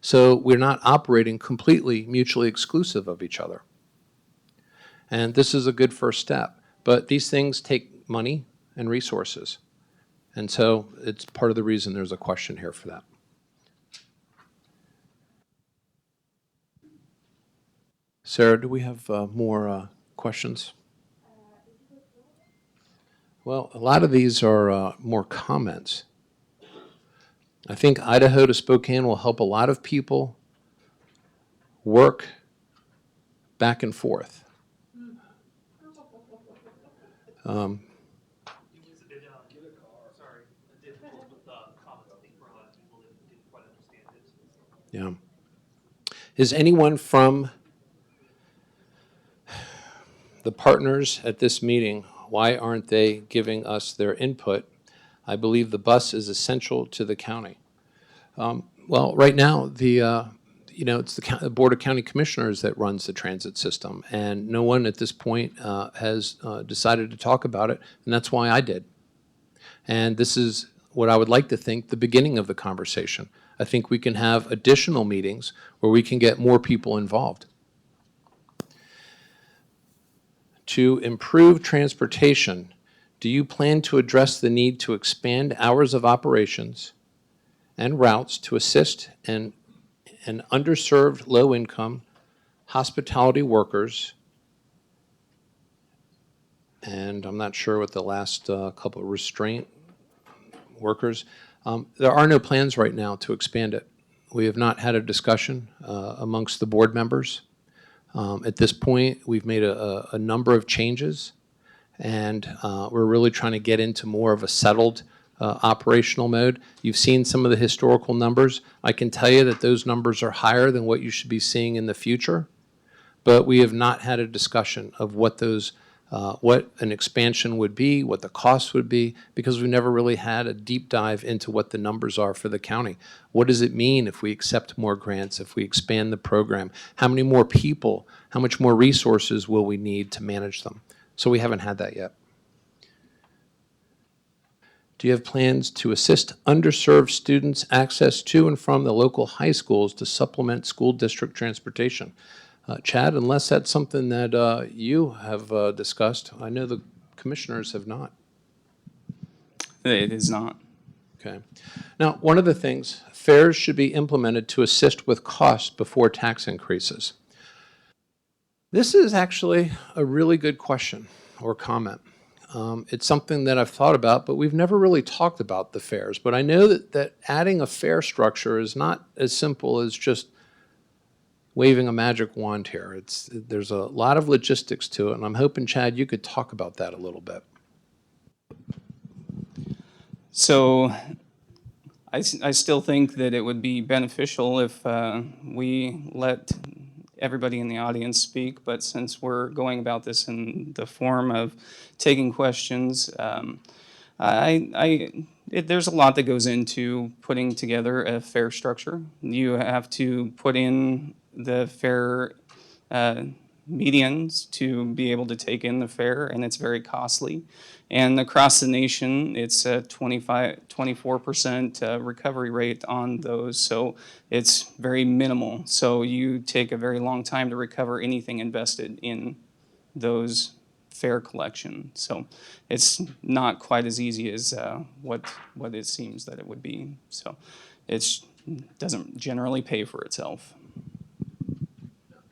Speaker 1: So we're not operating completely mutually exclusive of each other. And this is a good first step. But these things take money and resources. And so it's part of the reason there's a question here for that. Sarah, do we have more questions? Well, a lot of these are more comments. I think Idaho to Spokane will help a lot of people work back and forth. Yeah. Is anyone from the partners at this meeting, why aren't they giving us their input? I believe the bus is essential to the county. Well, right now, it's the Board of County Commissioners that runs the transit system, and no one at this point has decided to talk about it, and that's why I did. And this is what I would like to think the beginning of the conversation. I think we can have additional meetings where we can get more people involved. To improve transportation, do you plan to address the need to expand hours of operations and routes to assist an underserved low-income hospitality workers? And I'm not sure what the last couple of restraint workers. There are no plans right now to expand it. We have not had a discussion amongst the board members. At this point, we've made a number of changes, and we're really trying to get into more of a settled operational mode. You've seen some of the historical numbers. I can tell you that those numbers are higher than what you should be seeing in the future, but we have not had a discussion of what an expansion would be, what the cost would be, because we never really had a deep dive into what the numbers are for the county. What does it mean if we accept more grants, if we expand the program? How many more people, how much more resources will we need to manage them? So we haven't had that yet. Do you have plans to assist underserved students access to and from the local high schools to supplement school district transportation? Chad, unless that's something that you have discussed, I know the commissioners have not.
Speaker 2: It is not.
Speaker 1: Okay. Now, one of the things, fares should be implemented to assist with costs before tax increases. This is actually a really good question or comment. It's something that I've thought about, but we've never really talked about the fares. But I know that adding a fare structure is not as simple as just waving a magic wand here. There's a lot of logistics to it, and I'm hoping, Chad, you could talk about that a little bit.
Speaker 2: So I still think that it would be beneficial if we let everybody in the audience speak, but since we're going about this in the form of taking questions, there's a lot that goes into putting together a fare structure. You have to put in the fare medians to be able to take in the fare, and it's very costly. And across the nation, it's a 24% recovery rate on those, so it's very minimal. So you take a very long time to recover anything invested in those fare collection. So it's not quite as easy as what it seems that it would be. So it doesn't generally pay for itself.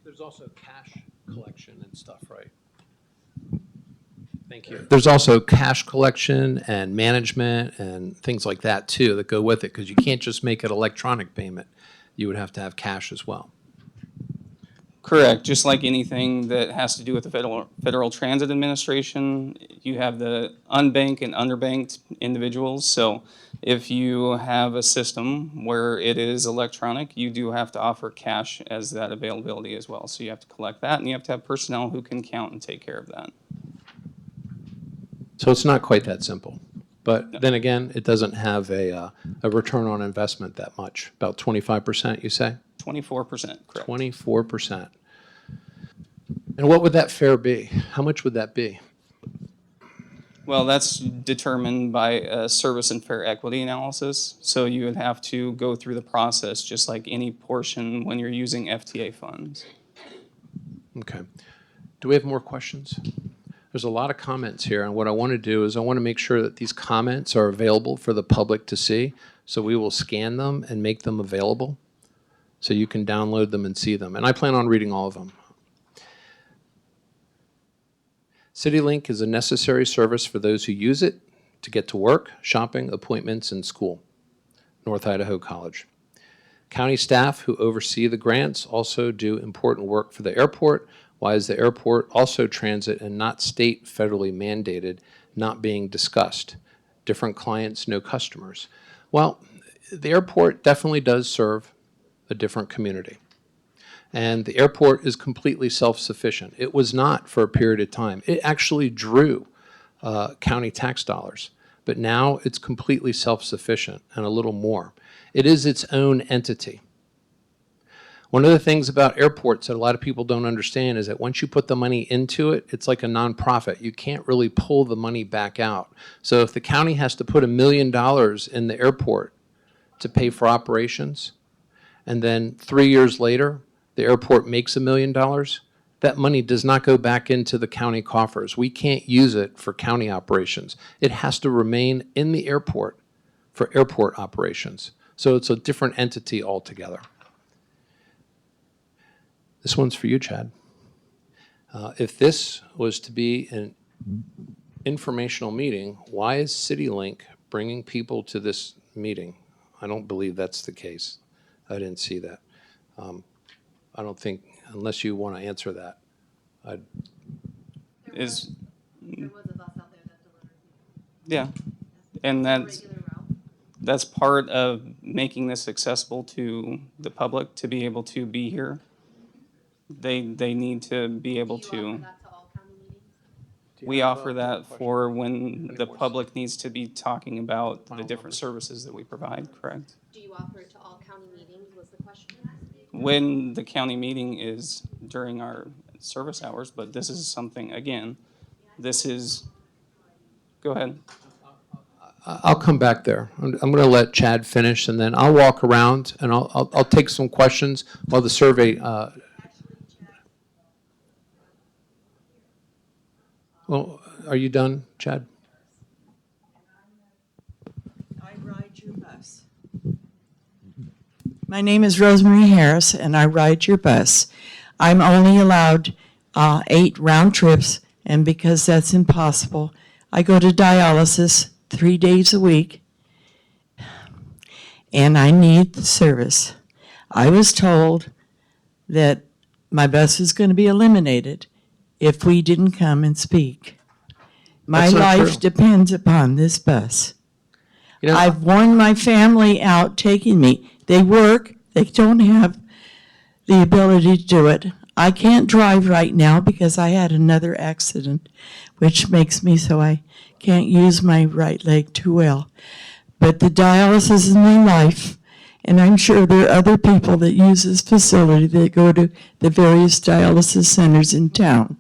Speaker 1: There's also cash collection and stuff, right? Thank you. There's also cash collection and management and things like that too that go with it, because you can't just make an electronic payment. You would have to have cash as well.
Speaker 2: Correct. Just like anything that has to do with the Federal Transit Administration, you have the unbanked and underbanked individuals. So if you have a system where it is electronic, you do have to offer cash as that availability as well. So you have to collect that, and you have to have personnel who can count and take care of that.
Speaker 1: So it's not quite that simple. But then again, it doesn't have a return on investment that much. About 25%, you say?
Speaker 2: 24%, correct.
Speaker 1: 24%. And what would that fare be? How much would that be?
Speaker 2: Well, that's determined by a service and fare equity analysis. So you would have to go through the process just like any portion when you're using FTA funds.
Speaker 1: Okay. Do we have more questions? There's a lot of comments here, and what I want to do is I want to make sure that these comments are available for the public to see. So we will scan them and make them available so you can download them and see them. And I plan on reading all of them. CityLink is a necessary service for those who use it to get to work, shopping, appointments, and school. North Idaho College. County staff who oversee the grants also do important work for the airport. Why is the airport also transit and not state federally mandated, not being discussed? Different clients, no customers. Well, the airport definitely does serve a different community. And the airport is completely self-sufficient. It was not for a period of time. It actually drew county tax dollars, but now it's completely self-sufficient and a little more. It is its own entity. One of the things about airports that a lot of people don't understand is that once you put the money into it, it's like a nonprofit. You can't really pull the money back out. So if the county has to put $1 million in the airport to pay for operations, and then 3 years later, the airport makes $1 million, that money does not go back into the county coffers. We can't use it for county operations. It has to remain in the airport for airport operations. So it's a different entity altogether. This one's for you, Chad. If this was to be an informational meeting, why is CityLink bringing people to this meeting? I don't believe that's the case. I didn't see that. I don't think, unless you want to answer that.
Speaker 10: There was a bus out there that delivered.
Speaker 2: Yeah, and that's part of making this accessible to the public to be able to be here. They need to be able to.
Speaker 10: Do you offer that to all county meetings?
Speaker 2: We offer that for when the public needs to be talking about the different services that we provide, correct?
Speaker 10: Do you offer it to all county meetings was the question.
Speaker 2: When the county meeting is during our service hours, but this is something, again, this is, go ahead.
Speaker 1: I'll come back there. I'm going to let Chad finish, and then I'll walk around and I'll take some questions while the survey. Well, are you done, Chad?
Speaker 12: I ride your bus. My name is Rosemary Harris, and I ride your bus. I'm only allowed 8 round trips, and because that's impossible, I go to dialysis 3 days a week, and I need the service. I was told that my bus was going to be eliminated if we didn't come and speak. My
Speaker 1: That's not
Speaker 12: life
Speaker 1: true.
Speaker 12: depends upon this bus.
Speaker 1: You know,
Speaker 12: I've worn my family out taking me. They work, they don't have the ability to do it. I can't drive right now because I had another accident, which makes me so I can't use my right leg too well. But the dialysis is my life, and I'm sure there are other people that use this facility that go to the various dialysis centers in town.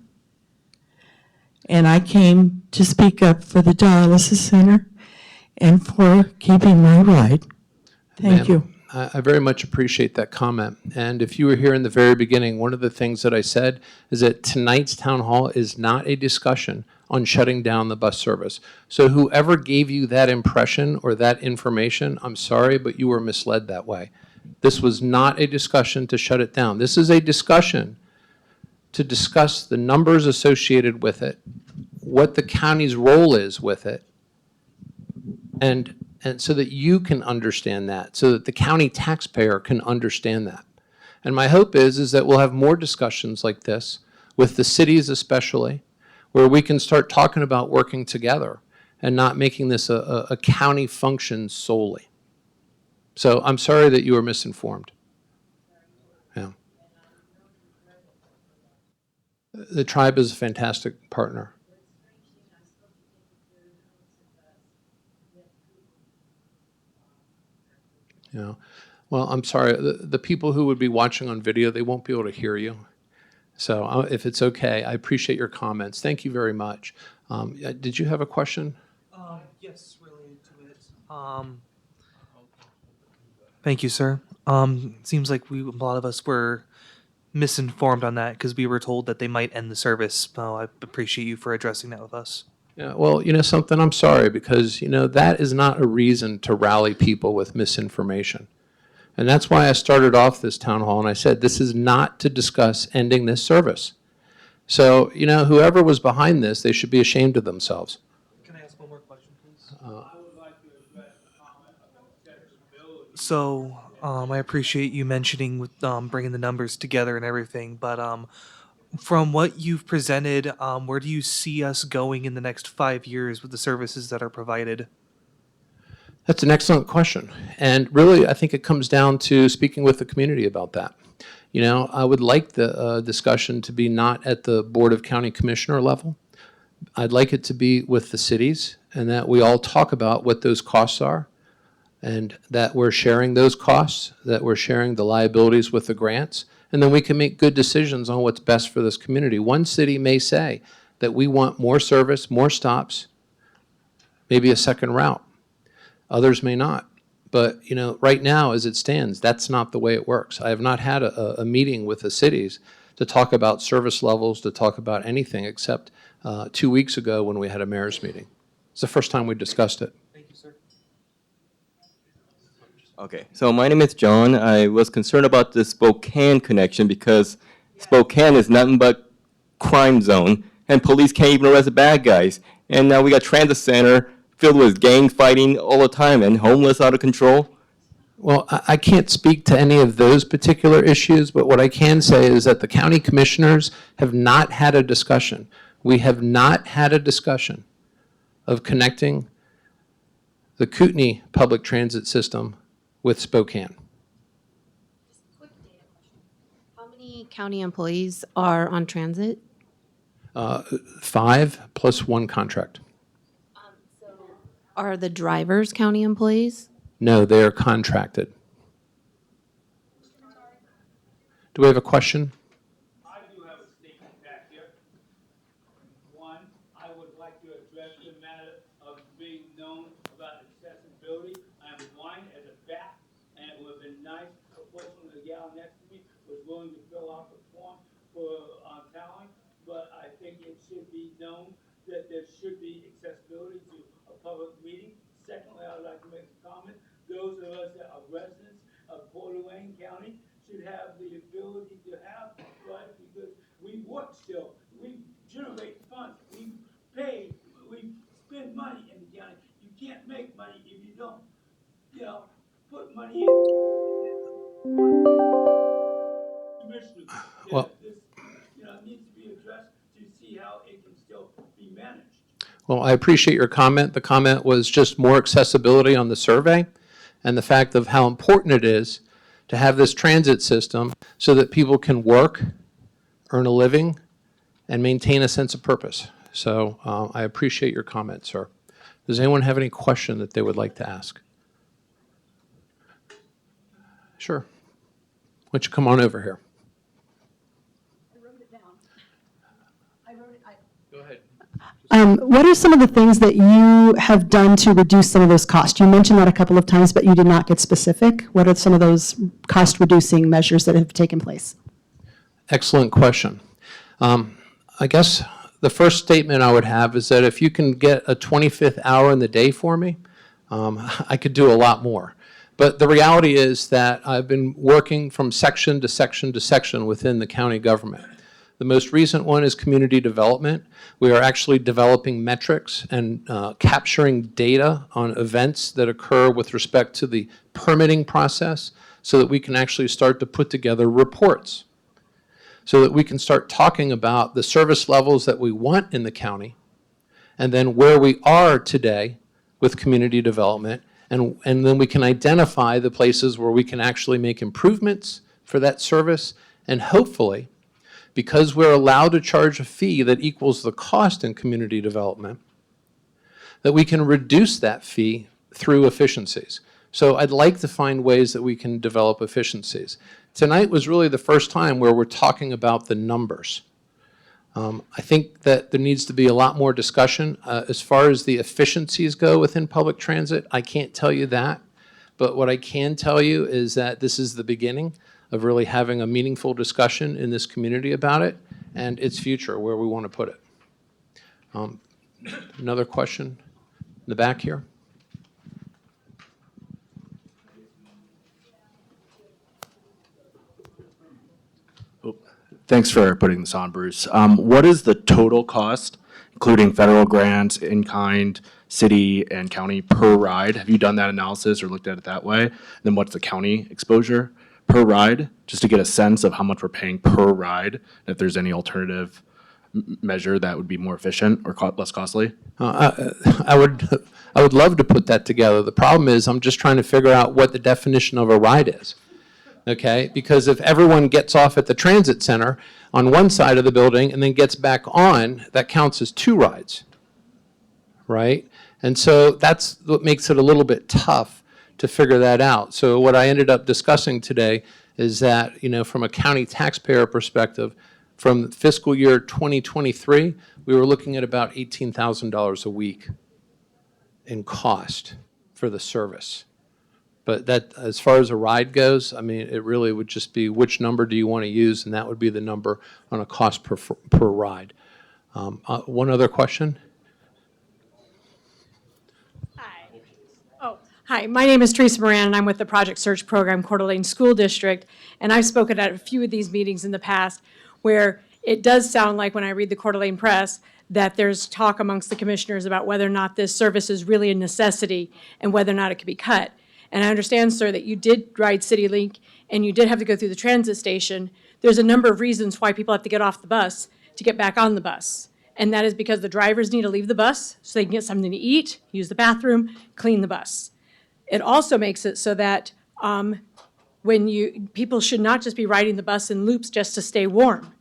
Speaker 12: And I came to speak up for the dialysis center and for keeping my ride. Thank
Speaker 1: Ma'am,
Speaker 12: you.
Speaker 1: I very much appreciate that comment. And if you were here in the very beginning, one of the things that I said is that tonight's town hall is not a discussion on shutting down the bus service. So whoever gave you that impression or that information, I'm sorry, but you were misled that way. This was not a discussion to shut it down. This is a discussion to discuss the numbers associated with it, what the county's role is with it, and so that you can understand that, so that the county taxpayer can understand that. And my hope is that we'll have more discussions like this with the cities especially, where we can start talking about working together and not making this a county function solely. So I'm sorry that you were misinformed. Yeah. The tribe is a fantastic partner. Yeah. Well, I'm sorry. The people who would be watching on video, they won't be able to hear you. So if it's okay, I appreciate your comments. Thank you very much. Did you have a question?
Speaker 13: Yes, related to it. Thank you, sir. Seems like a lot of us were misinformed on that because we were told that they might end the service. I appreciate you for addressing that with us.
Speaker 1: Yeah, well, you know something, I'm sorry, because, you know, that is not a reason to rally people with misinformation. And that's why I started off this town hall and I said, this is not to discuss ending this service. So, you know, whoever was behind this, they should be ashamed of themselves.
Speaker 13: Can I ask one more question, please? I would like to address the comment about accessibility. So, I appreciate you mentioning with bringing the numbers together and everything, but from what you've presented, where do you see us going in the next 5 years with the services that are provided?
Speaker 1: That's an excellent question. And really, I think it comes down to speaking with the community about that. You know, I would like the discussion to be not at the Board of County Commissioner level. I'd like it to be with the cities and that we all talk about what those costs are and that we're sharing those costs, that we're sharing the liabilities with the grants, and then we can make good decisions on what's best for this community. One city may say that we want more service, more stops, maybe a second route. Others may not. But, you know, right now, as it stands, that's not the way it works. I have not had a meeting with the cities to talk about service levels, to talk about anything except 2 weeks ago when we had a mayor's meeting. It's the first time we discussed it.
Speaker 13: Thank you, sir.
Speaker 14: Okay, so my name is John. I was concerned about the Spokane connection because Spokane is nothing but crime zone, and police can't even arrest the bad guys. And now we got transit center filled with gang fighting all the time and homeless out of control.
Speaker 1: Well, I can't speak to any of those particular issues, but what I can say is that the county commissioners have not had a discussion. We have not had a discussion of connecting the Kootenai public transit system with Spokane.
Speaker 15: Quick data question. How many county employees are on transit?
Speaker 1: 5 plus 1 contract.
Speaker 15: Are the drivers county employees?
Speaker 1: No, they are contracted. Do we have a question?
Speaker 16: I do have a statement back here. One, I would like to address the matter of being known about accessibility. I am blind as a bat, and it would have been nice. Fortunately, the gal next to me was willing to fill out the form for talent, but I think it should be known that there should be accessibility to a public meeting. Secondly, I would like to make a comment. Those of us that are residents of Kootenai County should have the ability to have, right, because we work still, we generate funds, we pay, we spend money in the county. You can't make money if you don't, you know, put money in. Commissioners,
Speaker 1: Well,
Speaker 16: this, you know, needs to be addressed to see how it can still be managed.
Speaker 1: Well, I appreciate your comment. The comment was just more accessibility on the survey and the fact of how important it is to have this transit system so that people can work, earn a living, and maintain a sense of purpose. So I appreciate your comment, sir. Does anyone have any question that they would like to ask? Sure. Why don't you come on over here? Go ahead.
Speaker 17: What are some of the things that you have done to reduce some of those costs? You mentioned that a couple of times, but you did not get specific. What are some of those cost-reducing measures that have taken place?
Speaker 1: Excellent question. I guess the first statement I would have is that if you can get a 25th hour in the day for me, I could do a lot more. But the reality is that I've been working from section to section to section within the county government. The most recent one is community development. We are actually developing metrics and capturing data on events that occur with respect to the permitting process so that we can actually start to put together reports, so that we can start talking about the service levels that we want in the county, and then where we are today with community development, and then we can identify the places where we can actually make improvements for that service, and hopefully, because we're allowed to charge a fee that equals the cost in community development, that we can reduce that fee through efficiencies. So I'd like to find ways that we can develop efficiencies. Tonight was really the first time where we're talking about the numbers. I think that there needs to be a lot more discussion. As far as the efficiencies go within public transit, I can't tell you that. But what I can tell you is that this is the beginning of really having a meaningful discussion in this community about it and its future, where we want to put it. Another question in the back here?
Speaker 18: Thanks for putting this on, Bruce. What is the total cost, including federal grants, in-kind, city, and county per ride? Have you done that analysis or looked at it that way? Then what's the county exposure per ride, just to get a sense of how much we're paying per ride, and if there's any alternative measure that would be more efficient or less costly?
Speaker 1: I would love to put that together. The problem is I'm just trying to figure out what the definition of a ride is. Okay, because if everyone gets off at the transit center on one side of the building and then gets back on, that counts as 2 rides, right? And so that's what makes it a little bit tough to figure that out. So what I ended up discussing today is that, from a county taxpayer perspective, from fiscal year 2023, we were looking at about $18,000 a week in cost for the service. But that, as far as a ride goes, I mean, it really would just be which number do you want to use, and that would be the number on a cost per ride. One other question?
Speaker 19: Hi, my name is Teresa Moran, and I'm with the Project Search Program, Coeur d'Alene School District, and I've spoken at a few of these meetings in the past where it does sound like, when I read the Coeur d'Alene Press, that there's talk amongst the commissioners about whether or not this service is really a necessity and whether or not it could be cut. And I understand, sir, that you did ride CityLink and you did have to go through the transit station. There's a number of reasons why people have to get off the bus to get back on the bus. And that is because the drivers need to leave the bus so they can get something to eat, use the bathroom, clean the bus. It also makes it so that people should not just be riding the bus in loops just to stay warm.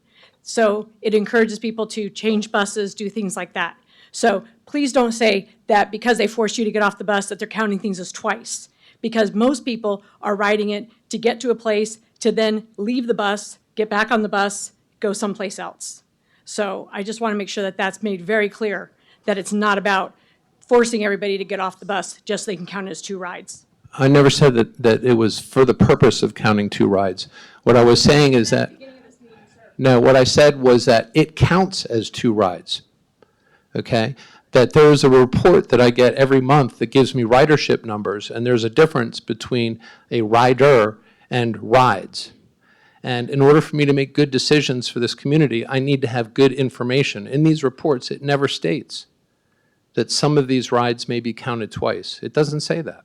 Speaker 19: So it encourages people to change buses, do things like that. So please don't say that because they forced you to get off the bus that they're counting things as twice. Because most people are riding it to get to a place, to then leave the bus, get back on the bus, go someplace else. So I just want to make sure that that's made very clear, that it's not about forcing everybody to get off the bus just so they can count it as 2 rides.
Speaker 1: I never said that it was for the purpose of counting 2 rides. What I was saying is that, no, what I said was that it counts as 2 rides, okay? That there's a report that I get every month that gives me ridership numbers, and there's a difference between a rider and rides. And in order for me to make good decisions for this community, I need to have good information. In these reports, it never states that some of these rides may be counted twice. It doesn't say that.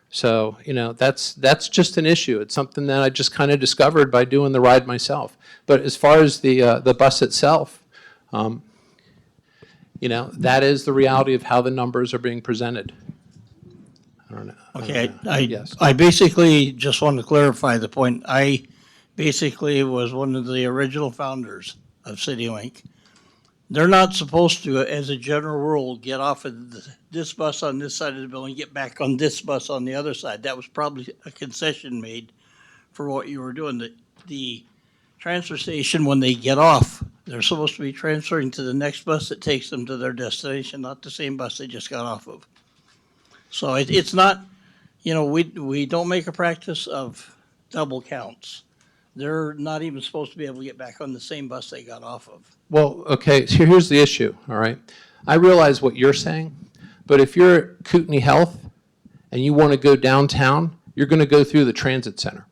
Speaker 1: So, that's just an issue. It's something that I just kind of discovered by doing the ride myself. But as far as the bus itself, that is the reality of how the numbers are being presented. I don't know.
Speaker 20: Okay,
Speaker 1: Yes.
Speaker 20: I basically just want to clarify the point. I basically was one of the original founders of CityLink. They're not supposed to, as a general rule, get off of this bus on this side of the building, get back on this bus on the other side. That was probably a concession made for what you were doing. The transfer station, when they get off, they're supposed to be transferring to the next bus that takes them to their destination, not the same bus they just got off of. So it's not, we don't make a practice of double counts. They're not even supposed to be able to get back on the same bus they got off of.
Speaker 1: Well, okay, so here's the issue, all right? I realize what you're saying, but if you're at Kootenai Health and you want to go downtown, you're going to go through the transit center,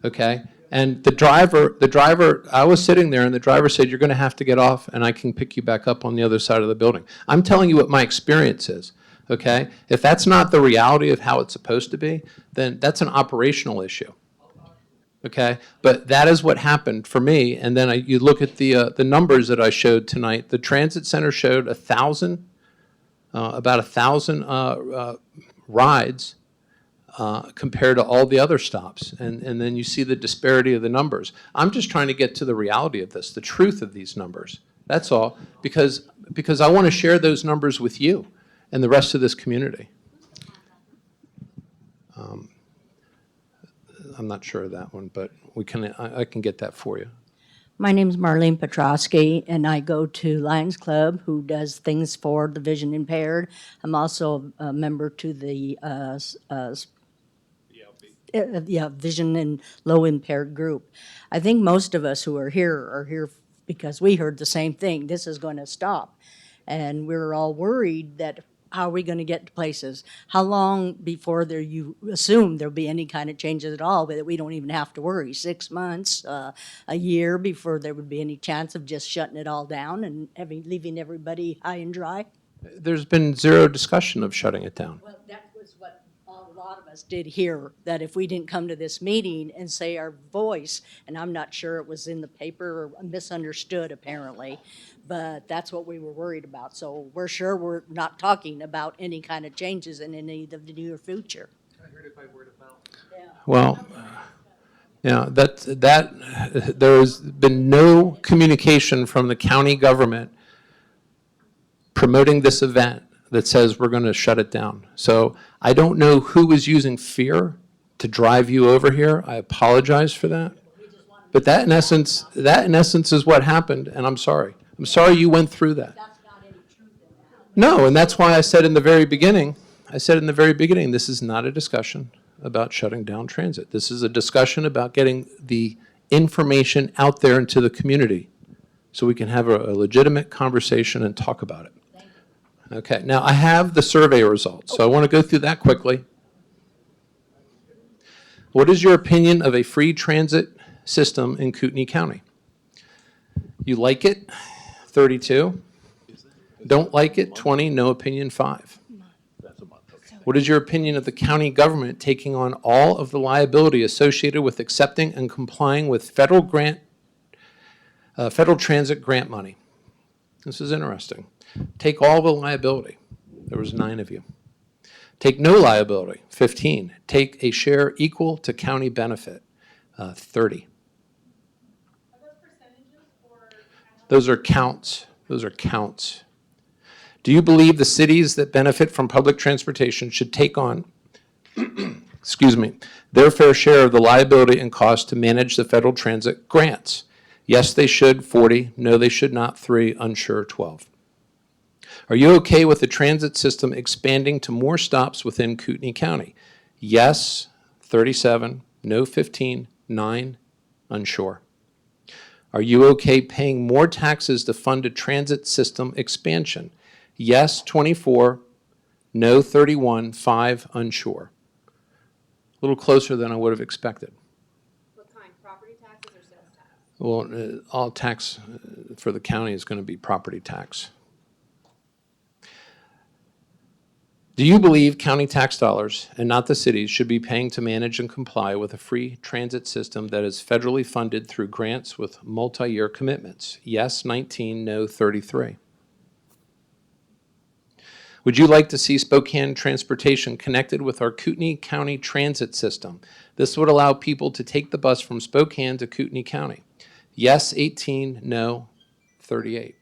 Speaker 1: okay? And the driver, I was sitting there and the driver said, you're going to have to get off and I can pick you back up on the other side of the building. I'm telling you what my experience is, okay? If that's not the reality of how it's supposed to be, then that's an operational issue. Okay, but that is what happened for me. And then you look at the numbers that I showed tonight. The transit center showed about 1,000 rides compared to all the other stops. And then you see the disparity of the numbers. I'm just trying to get to the reality of this, the truth of these numbers. That's all, because I want to share those numbers with you and the rest of this community. I'm not sure of that one, but I can get that for you.
Speaker 21: My name's Marlene Petrosky, and I go to Lions Club, who does things for the vision impaired. I'm also a member to the vision and low impaired group. I think most of us who are here because we heard the same thing. This is going to stop, and we're all worried that. How are we going to get to places? How long before you assume there'll be any kind of changes at all, but that we don't even have to worry? 6 months, a year before there would be any chance of just shutting it all down and leaving everybody high and dry?
Speaker 1: There's been zero discussion of shutting it down.
Speaker 21: Well, that was what a lot of us did here, that if we didn't come to this meeting and say our voice, and I'm not sure it was in the paper or misunderstood apparently, but that's what we were worried about. So we're sure we're not talking about any kind of changes in any of the near future.
Speaker 13: I heard it by word of mouth.
Speaker 1: Well, there has been no communication from the county government promoting this event that says we're going to shut it down. So I don't know who is using fear to drive you over here. I apologize for that. But that in essence is what happened, and I'm sorry. I'm sorry you went through that. No, and that's why I said in the very beginning, this is not a discussion about shutting down transit. This is a discussion about getting the information out there into the community so we can have a legitimate conversation and talk about it. Okay, now I have the survey results, so I want to go through that quickly. What is your opinion of a free transit system in Kootenai County? You like it? 32. Don't like it? 20. No opinion? 5. What is your opinion of the county government taking on all of the liability associated with accepting and complying with federal transit grant money? This is interesting. Take all the liability. There was 9 of you. Take no liability. 15. Take a share equal to county benefit. 30. Those are counts. Do you believe the cities that benefit from public transportation should take on, their fair share of the liability and cost to manage the federal transit grants? Yes, they should, 40. No, they should not, 3. Unsure, 12. Are you okay with the transit system expanding to more stops within Kootenai County? Yes, 37. No, 15. 9. Unsure. Are you okay paying more taxes to fund a transit system expansion? Yes, 24. No, 31. 5. Unsure. A little closer than I would have expected.
Speaker 15: What kind, property taxes or sales tax?
Speaker 1: Well, all tax for the county is going to be property tax. Do you believe county tax dollars, and not the cities, should be paying to manage and comply with a free transit system that is federally funded through grants with multi-year commitments? Yes, 19, no, 33. Would you like to see Spokane transportation connected with our Kootenai County transit system? This would allow people to take the bus from Spokane to Kootenai County. Yes, 18, no, 38.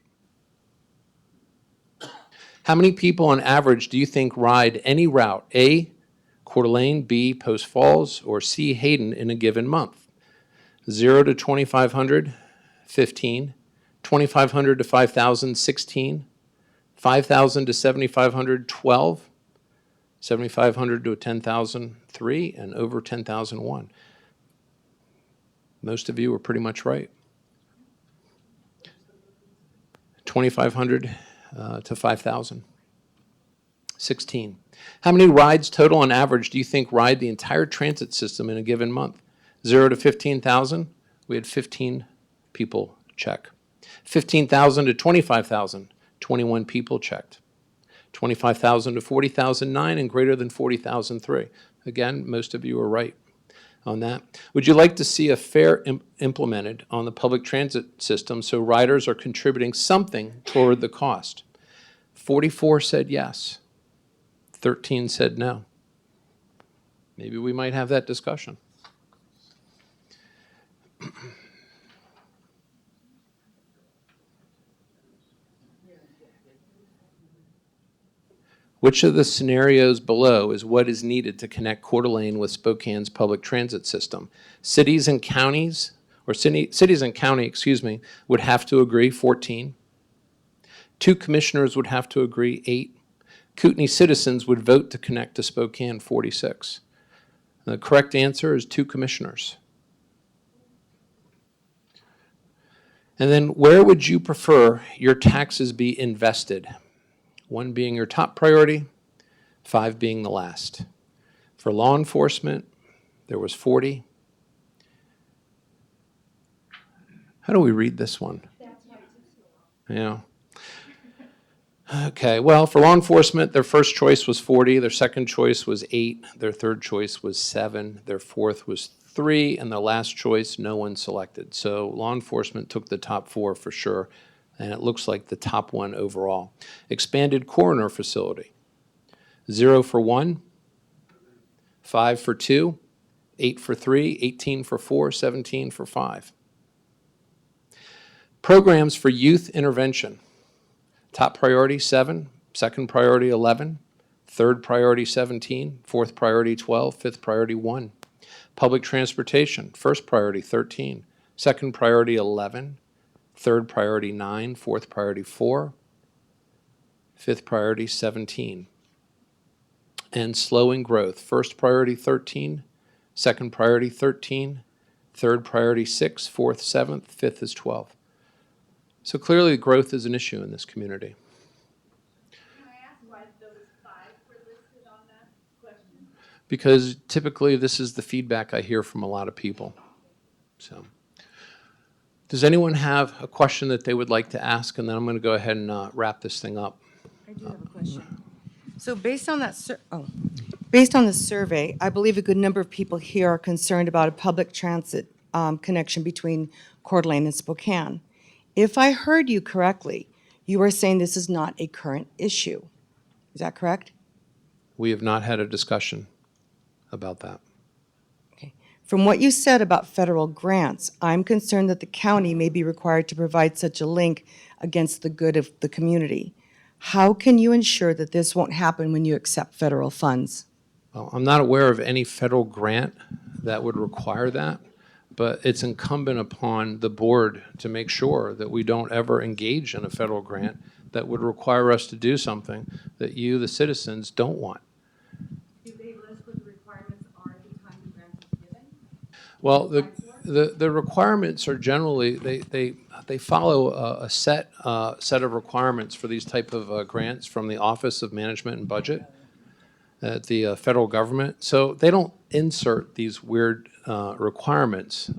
Speaker 1: How many people on average do you think ride any route? A, Coeur d'Alene, B, Post Falls, or C, Hayden in a given month? 0 to 2,500, 15. 2,500 to 5,000, 16. 5,000 to 7,500, 12. 7,500 to 10,000, 3. And over 10,000, 1. Most of you were pretty much right. 2,500 to 5,000. 16. How many rides total on average do you think ride the entire transit system in a given month? 0 to 15,000, we had 15 people check. 15,000 to 25,000, 21 people checked. 25,000 to 40,000, 9, and greater than 40,000, 3. Again, most of you were right on that. Would you like to see a fare implemented on the public transit system so riders are contributing something toward the cost? 44 said yes. 13 said no. Maybe we might have that discussion. Which of the scenarios below is what is needed to connect Coeur d'Alene with Spokane's public transit system? Cities and county, would have to agree, 14. 2 commissioners would have to agree, 8. Kootenai citizens would vote to connect to Spokane, 46. The correct answer is 2 commissioners. And then where would you prefer your taxes be invested? 1 being your top priority, 5 being the last. For law enforcement, there was 40. How do we read this one? Yeah. Okay, well, for law enforcement, their first choice was 40, their second choice was 8, their third choice was 7, their fourth was 3, and their last choice, no one selected. So law enforcement took the top 4 for sure, and it looks like the top one overall. Expanded coroner facility, 0 for 1, 5 for 2, 8 for 3, 18 for 4, 17 for 5. Programs for youth intervention. Top priority, 7. Second priority, 11. Third priority, 17. Fourth priority, 12. Fifth priority, 1. Public transportation, first priority, 13. Second priority, 11. Third priority, 9. Fourth priority, 4. Fifth priority, 17. And slowing growth, first priority, 13. Second priority, 13. Third priority, 6. Fourth, 7th. Fifth is 12. So clearly growth is an issue in this community.
Speaker 9: Can I ask why those 5 were listed on that question?
Speaker 1: Because typically this is the feedback I hear from a lot of people. So, does anyone have a question that they would like to ask? And then I'm going to go ahead and wrap this thing up.
Speaker 3: I do have a question. So based on that, based on the survey, I believe a good number of people here are concerned about a public transit connection between Coeur d'Alene and Spokane. If I heard you correctly, you are saying this is not a current issue. Is that correct?
Speaker 1: We have not had a discussion about that.
Speaker 3: Okay. From what you said about federal grants, I'm concerned that the county may be required to provide such a link against the good of the community. How can you ensure that this won't happen when you accept federal funds?
Speaker 1: Well, I'm not aware of any federal grant that would require that, but it's incumbent upon the board to make sure that we don't ever engage in a federal grant that would require us to do something that you, the citizens, don't want.
Speaker 9: Do they list what the requirements are at the time the grant is given?
Speaker 1: Well, the requirements are generally, they follow a set of requirements for these type of grants from the Office of Management and Budget at the federal government. So they don't insert these weird requirements.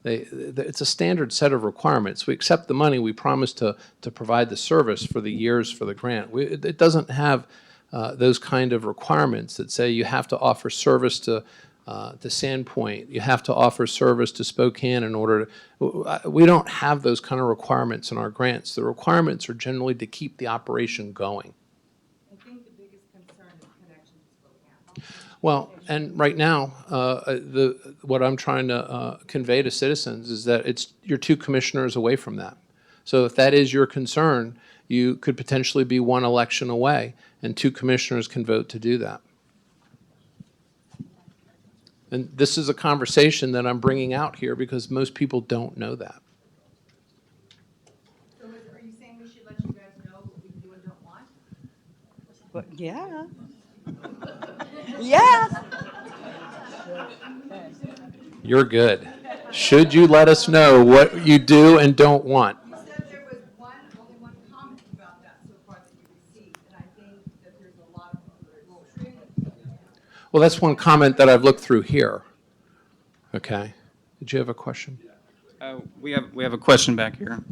Speaker 1: It's a standard set of requirements. We accept the money, we promise to provide the service for the years for the grant. It doesn't have those kind of requirements that say you have to offer service to Sandpoint, you have to offer service to Spokane in order to, we don't have those kind of requirements in our grants. The requirements are generally to keep the operation going.
Speaker 3: I think
Speaker 1: Well, and right now, what I'm trying to convey to citizens is that you're 2 commissioners away from that. So if that is your concern, you could potentially be 1 election away, and 2 commissioners can vote to do that. And this is a conversation that I'm bringing out here because most people don't know that.
Speaker 3: So are you saying we should let you guys know what we do and don't want? But yeah. Yeah.
Speaker 1: You're good. Should you let us know what you do and don't want?
Speaker 3: You said there was only one comment about that so far that you received, and I think that there's a lot of people that will truly.
Speaker 1: Well, that's one comment that I've looked through here. Okay. Did you have a question?
Speaker 2: We have a question back here.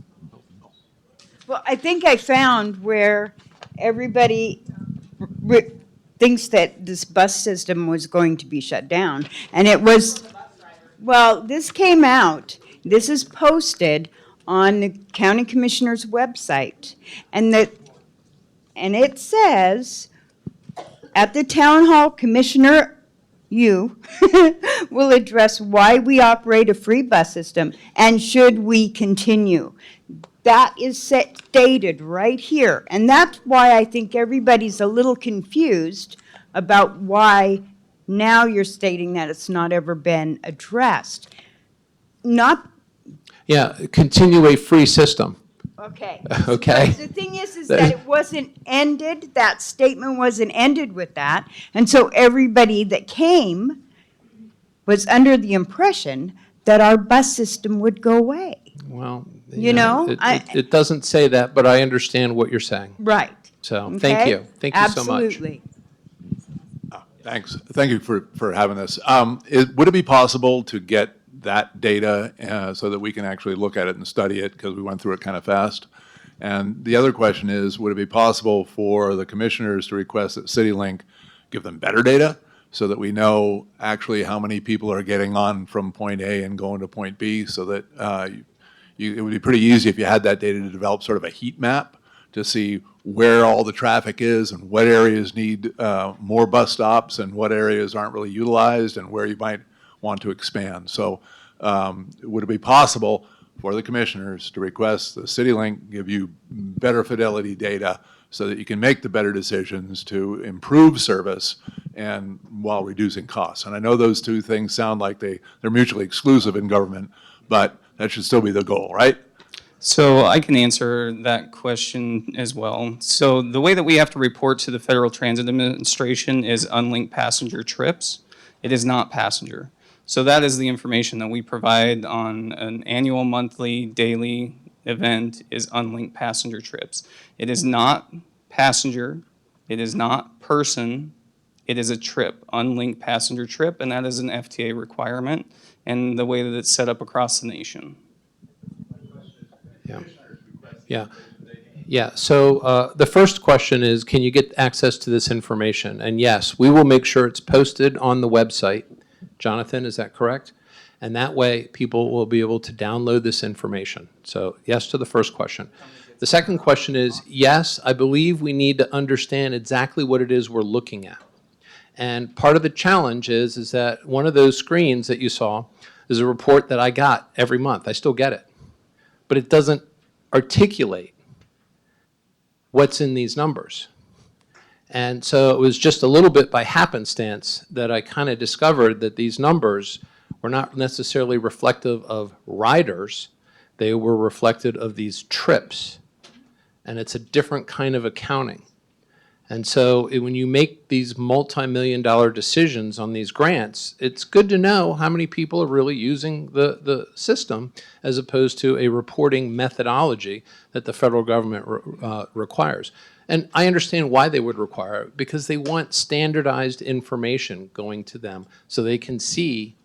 Speaker 4: Well, I think I found where everybody thinks that this bus system was going to be shut down. And it was, well, this came out, this is posted on the county commissioner's website. And it says, at the town hall, Commissioner you will address why we operate a free bus system and should we continue. That is stated right here. And that's why I think everybody's a little confused about why now you're stating that it's not ever been addressed. Not,
Speaker 1: Yeah, continue a free system.
Speaker 4: okay.
Speaker 1: Okay.
Speaker 4: But the thing is that it wasn't ended, that statement wasn't ended with that. And so everybody that came was under the impression that our bus system would go away.
Speaker 1: Well,
Speaker 4: You know,
Speaker 1: it doesn't say that, but I understand what you're saying.
Speaker 4: Right.
Speaker 1: So, thank
Speaker 4: Okay?
Speaker 1: you. Thank you so much.
Speaker 4: Absolutely.
Speaker 22: Thanks. Thank you for having this. Would it be possible to get that data so that we can actually look at it and study it, because we went through it kind of fast? And the other question is, would it be possible for the commissioners to request that CityLink give them better data so that we know actually how many people are getting on from point A and going to point B, so that it would be pretty easy if you had that data to develop sort of a heat map to see where all the traffic is and what areas need more bus stops and what areas aren't really utilized and where you might want to expand. So would it be possible for the commissioners to request the CityLink give you better fidelity data so that you can make the better decisions to improve service and while reducing costs? And I know those 2 things sound like they're mutually exclusive in government, but that should still be the goal, right?
Speaker 2: So I can answer that question as well. So the way that we have to report to the Federal Transit Administration is unlinked passenger trips. It is not passenger. So that is the information that we provide on an annual, monthly, daily event is unlinked passenger trips. It is not passenger. It is not person. It is a trip, unlinked passenger trip, and that is an FTA requirement and the way that it's set up across the nation.
Speaker 1: Yeah. So the first question is, can you get access to this information? And yes, we will make sure it's posted on the website. Jonathan, is that correct? And that way, people will be able to download this information. So yes to the first question. The second question is, yes, I believe we need to understand exactly what it is we're looking at. And part of the challenge is that one of those screens that you saw is a report that I got every month. I still get it. But it doesn't articulate what's in these numbers. And so it was just a little bit by happenstance that I kind of discovered that these numbers were not necessarily reflective of riders. They were reflected of these trips. And it's a different kind of accounting. And so when you make these multi-million-dollar decisions on these grants, it's good to know how many people are really using the system as opposed to a reporting methodology that the federal government requires. And I understand why they would require it, because they want standardized information going to them so they can see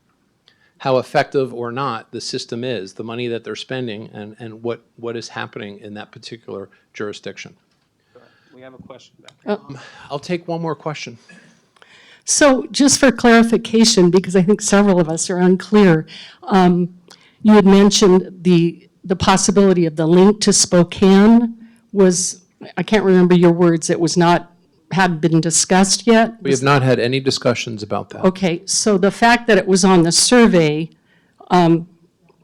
Speaker 1: how effective or not the system is, the money that they're spending, and what is happening in that particular jurisdiction.
Speaker 2: We have a question back here.
Speaker 1: I'll take one more question.
Speaker 17: So just for clarification, because I think several of us are unclear, you had mentioned the possibility of the link to Spokane was, I can't remember your words, it was not had been discussed yet?
Speaker 1: We have not had any discussions about that.
Speaker 17: Okay, so the fact that it was on the survey,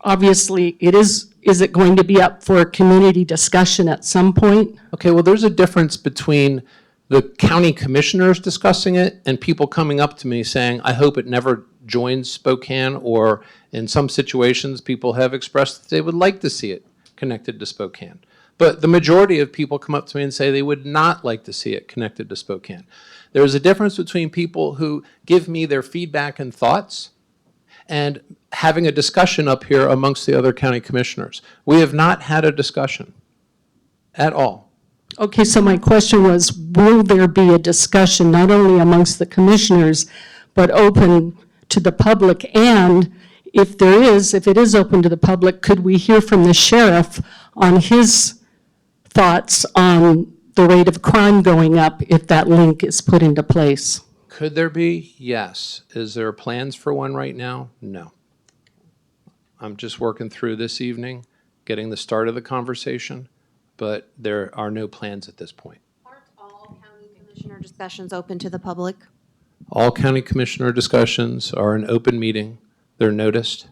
Speaker 17: obviously, is it going to be up for a community discussion at some point?
Speaker 1: Okay, well, there's a difference between the county commissioners discussing it and people coming up to me saying, I hope it never joins Spokane, or in some situations, people have expressed that they would like to see it connected to Spokane. But the majority of people come up to me and say they would not like to see it connected to Spokane. There's a difference between people who give me their feedback and thoughts and having a discussion up here amongst the other county commissioners. We have not had a discussion at all.
Speaker 17: Okay, so my question was, will there be a discussion not only amongst the commissioners, but open to the public? And if it is open to the public, could we hear from the sheriff on his thoughts on the rate of crime going up if that link is put into place?
Speaker 1: Could there be? Yes. Is there plans for one right now? No. I'm just working through this evening, getting the start of the conversation, but there are no plans at this point.
Speaker 15: Aren't all county commissioner discussions open to the public?
Speaker 1: All county commissioner discussions are an open meeting. They're noticed.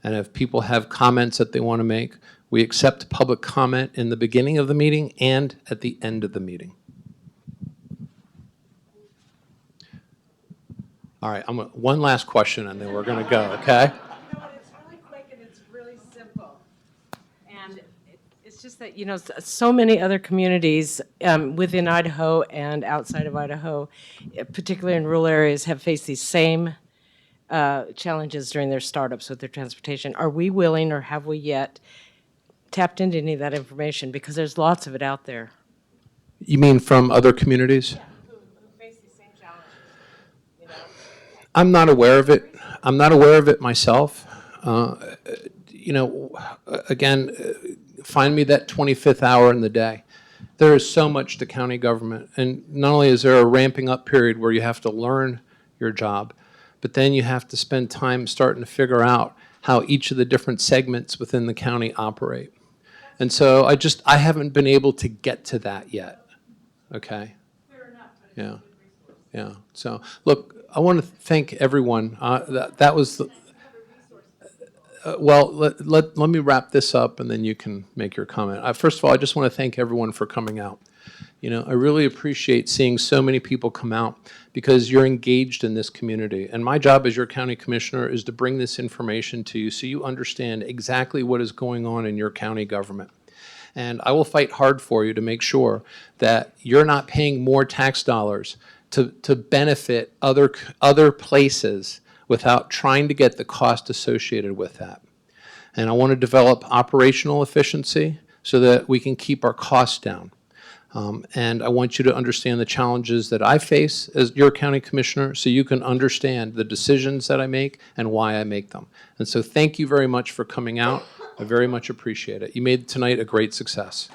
Speaker 1: And if people have comments that they want to make, we accept public comment in the beginning of the meeting and at the end of the meeting. All right, one last question and then we're going to go, okay?
Speaker 6: It's really quick and it's really simple. And it's just that, you know, so many other communities within Idaho and outside of Idaho, particularly in rural areas, have faced these same challenges during their startups with their transportation. Are we willing, or have we yet tapped into any of that information? Because there's lots of it out there.
Speaker 1: You mean from other communities?
Speaker 6: Who face these same challenges, you know?
Speaker 1: I'm not aware of it. I'm not aware of it myself. You know, again, find me that 25th hour in the day. There is so much to county government. And not only is there a ramping up period where you have to learn your job, but then you have to spend time starting to figure out how each of the different segments within the county operate. And so I haven't been able to get to that yet. Okay? Yeah. Yeah. So, look, I want to thank everyone. That was the, well, let me wrap this up and then you can make your comment. First of all, I just want to thank everyone for coming out. You know, I really appreciate seeing so many people come out because you're engaged in this community. And my job as your county commissioner is to bring this information to you so you understand exactly what is going on in your county government. And I will fight hard for you to make sure that you're not paying more tax dollars to benefit other places without trying to get the cost associated with that. And I want to develop operational efficiency so that we can keep our costs down. And I want you to understand the challenges that I face as your county commissioner so you can understand the decisions that I make and why I make them. And so thank you very much for coming out. I very much appreciate it. You made tonight a great success.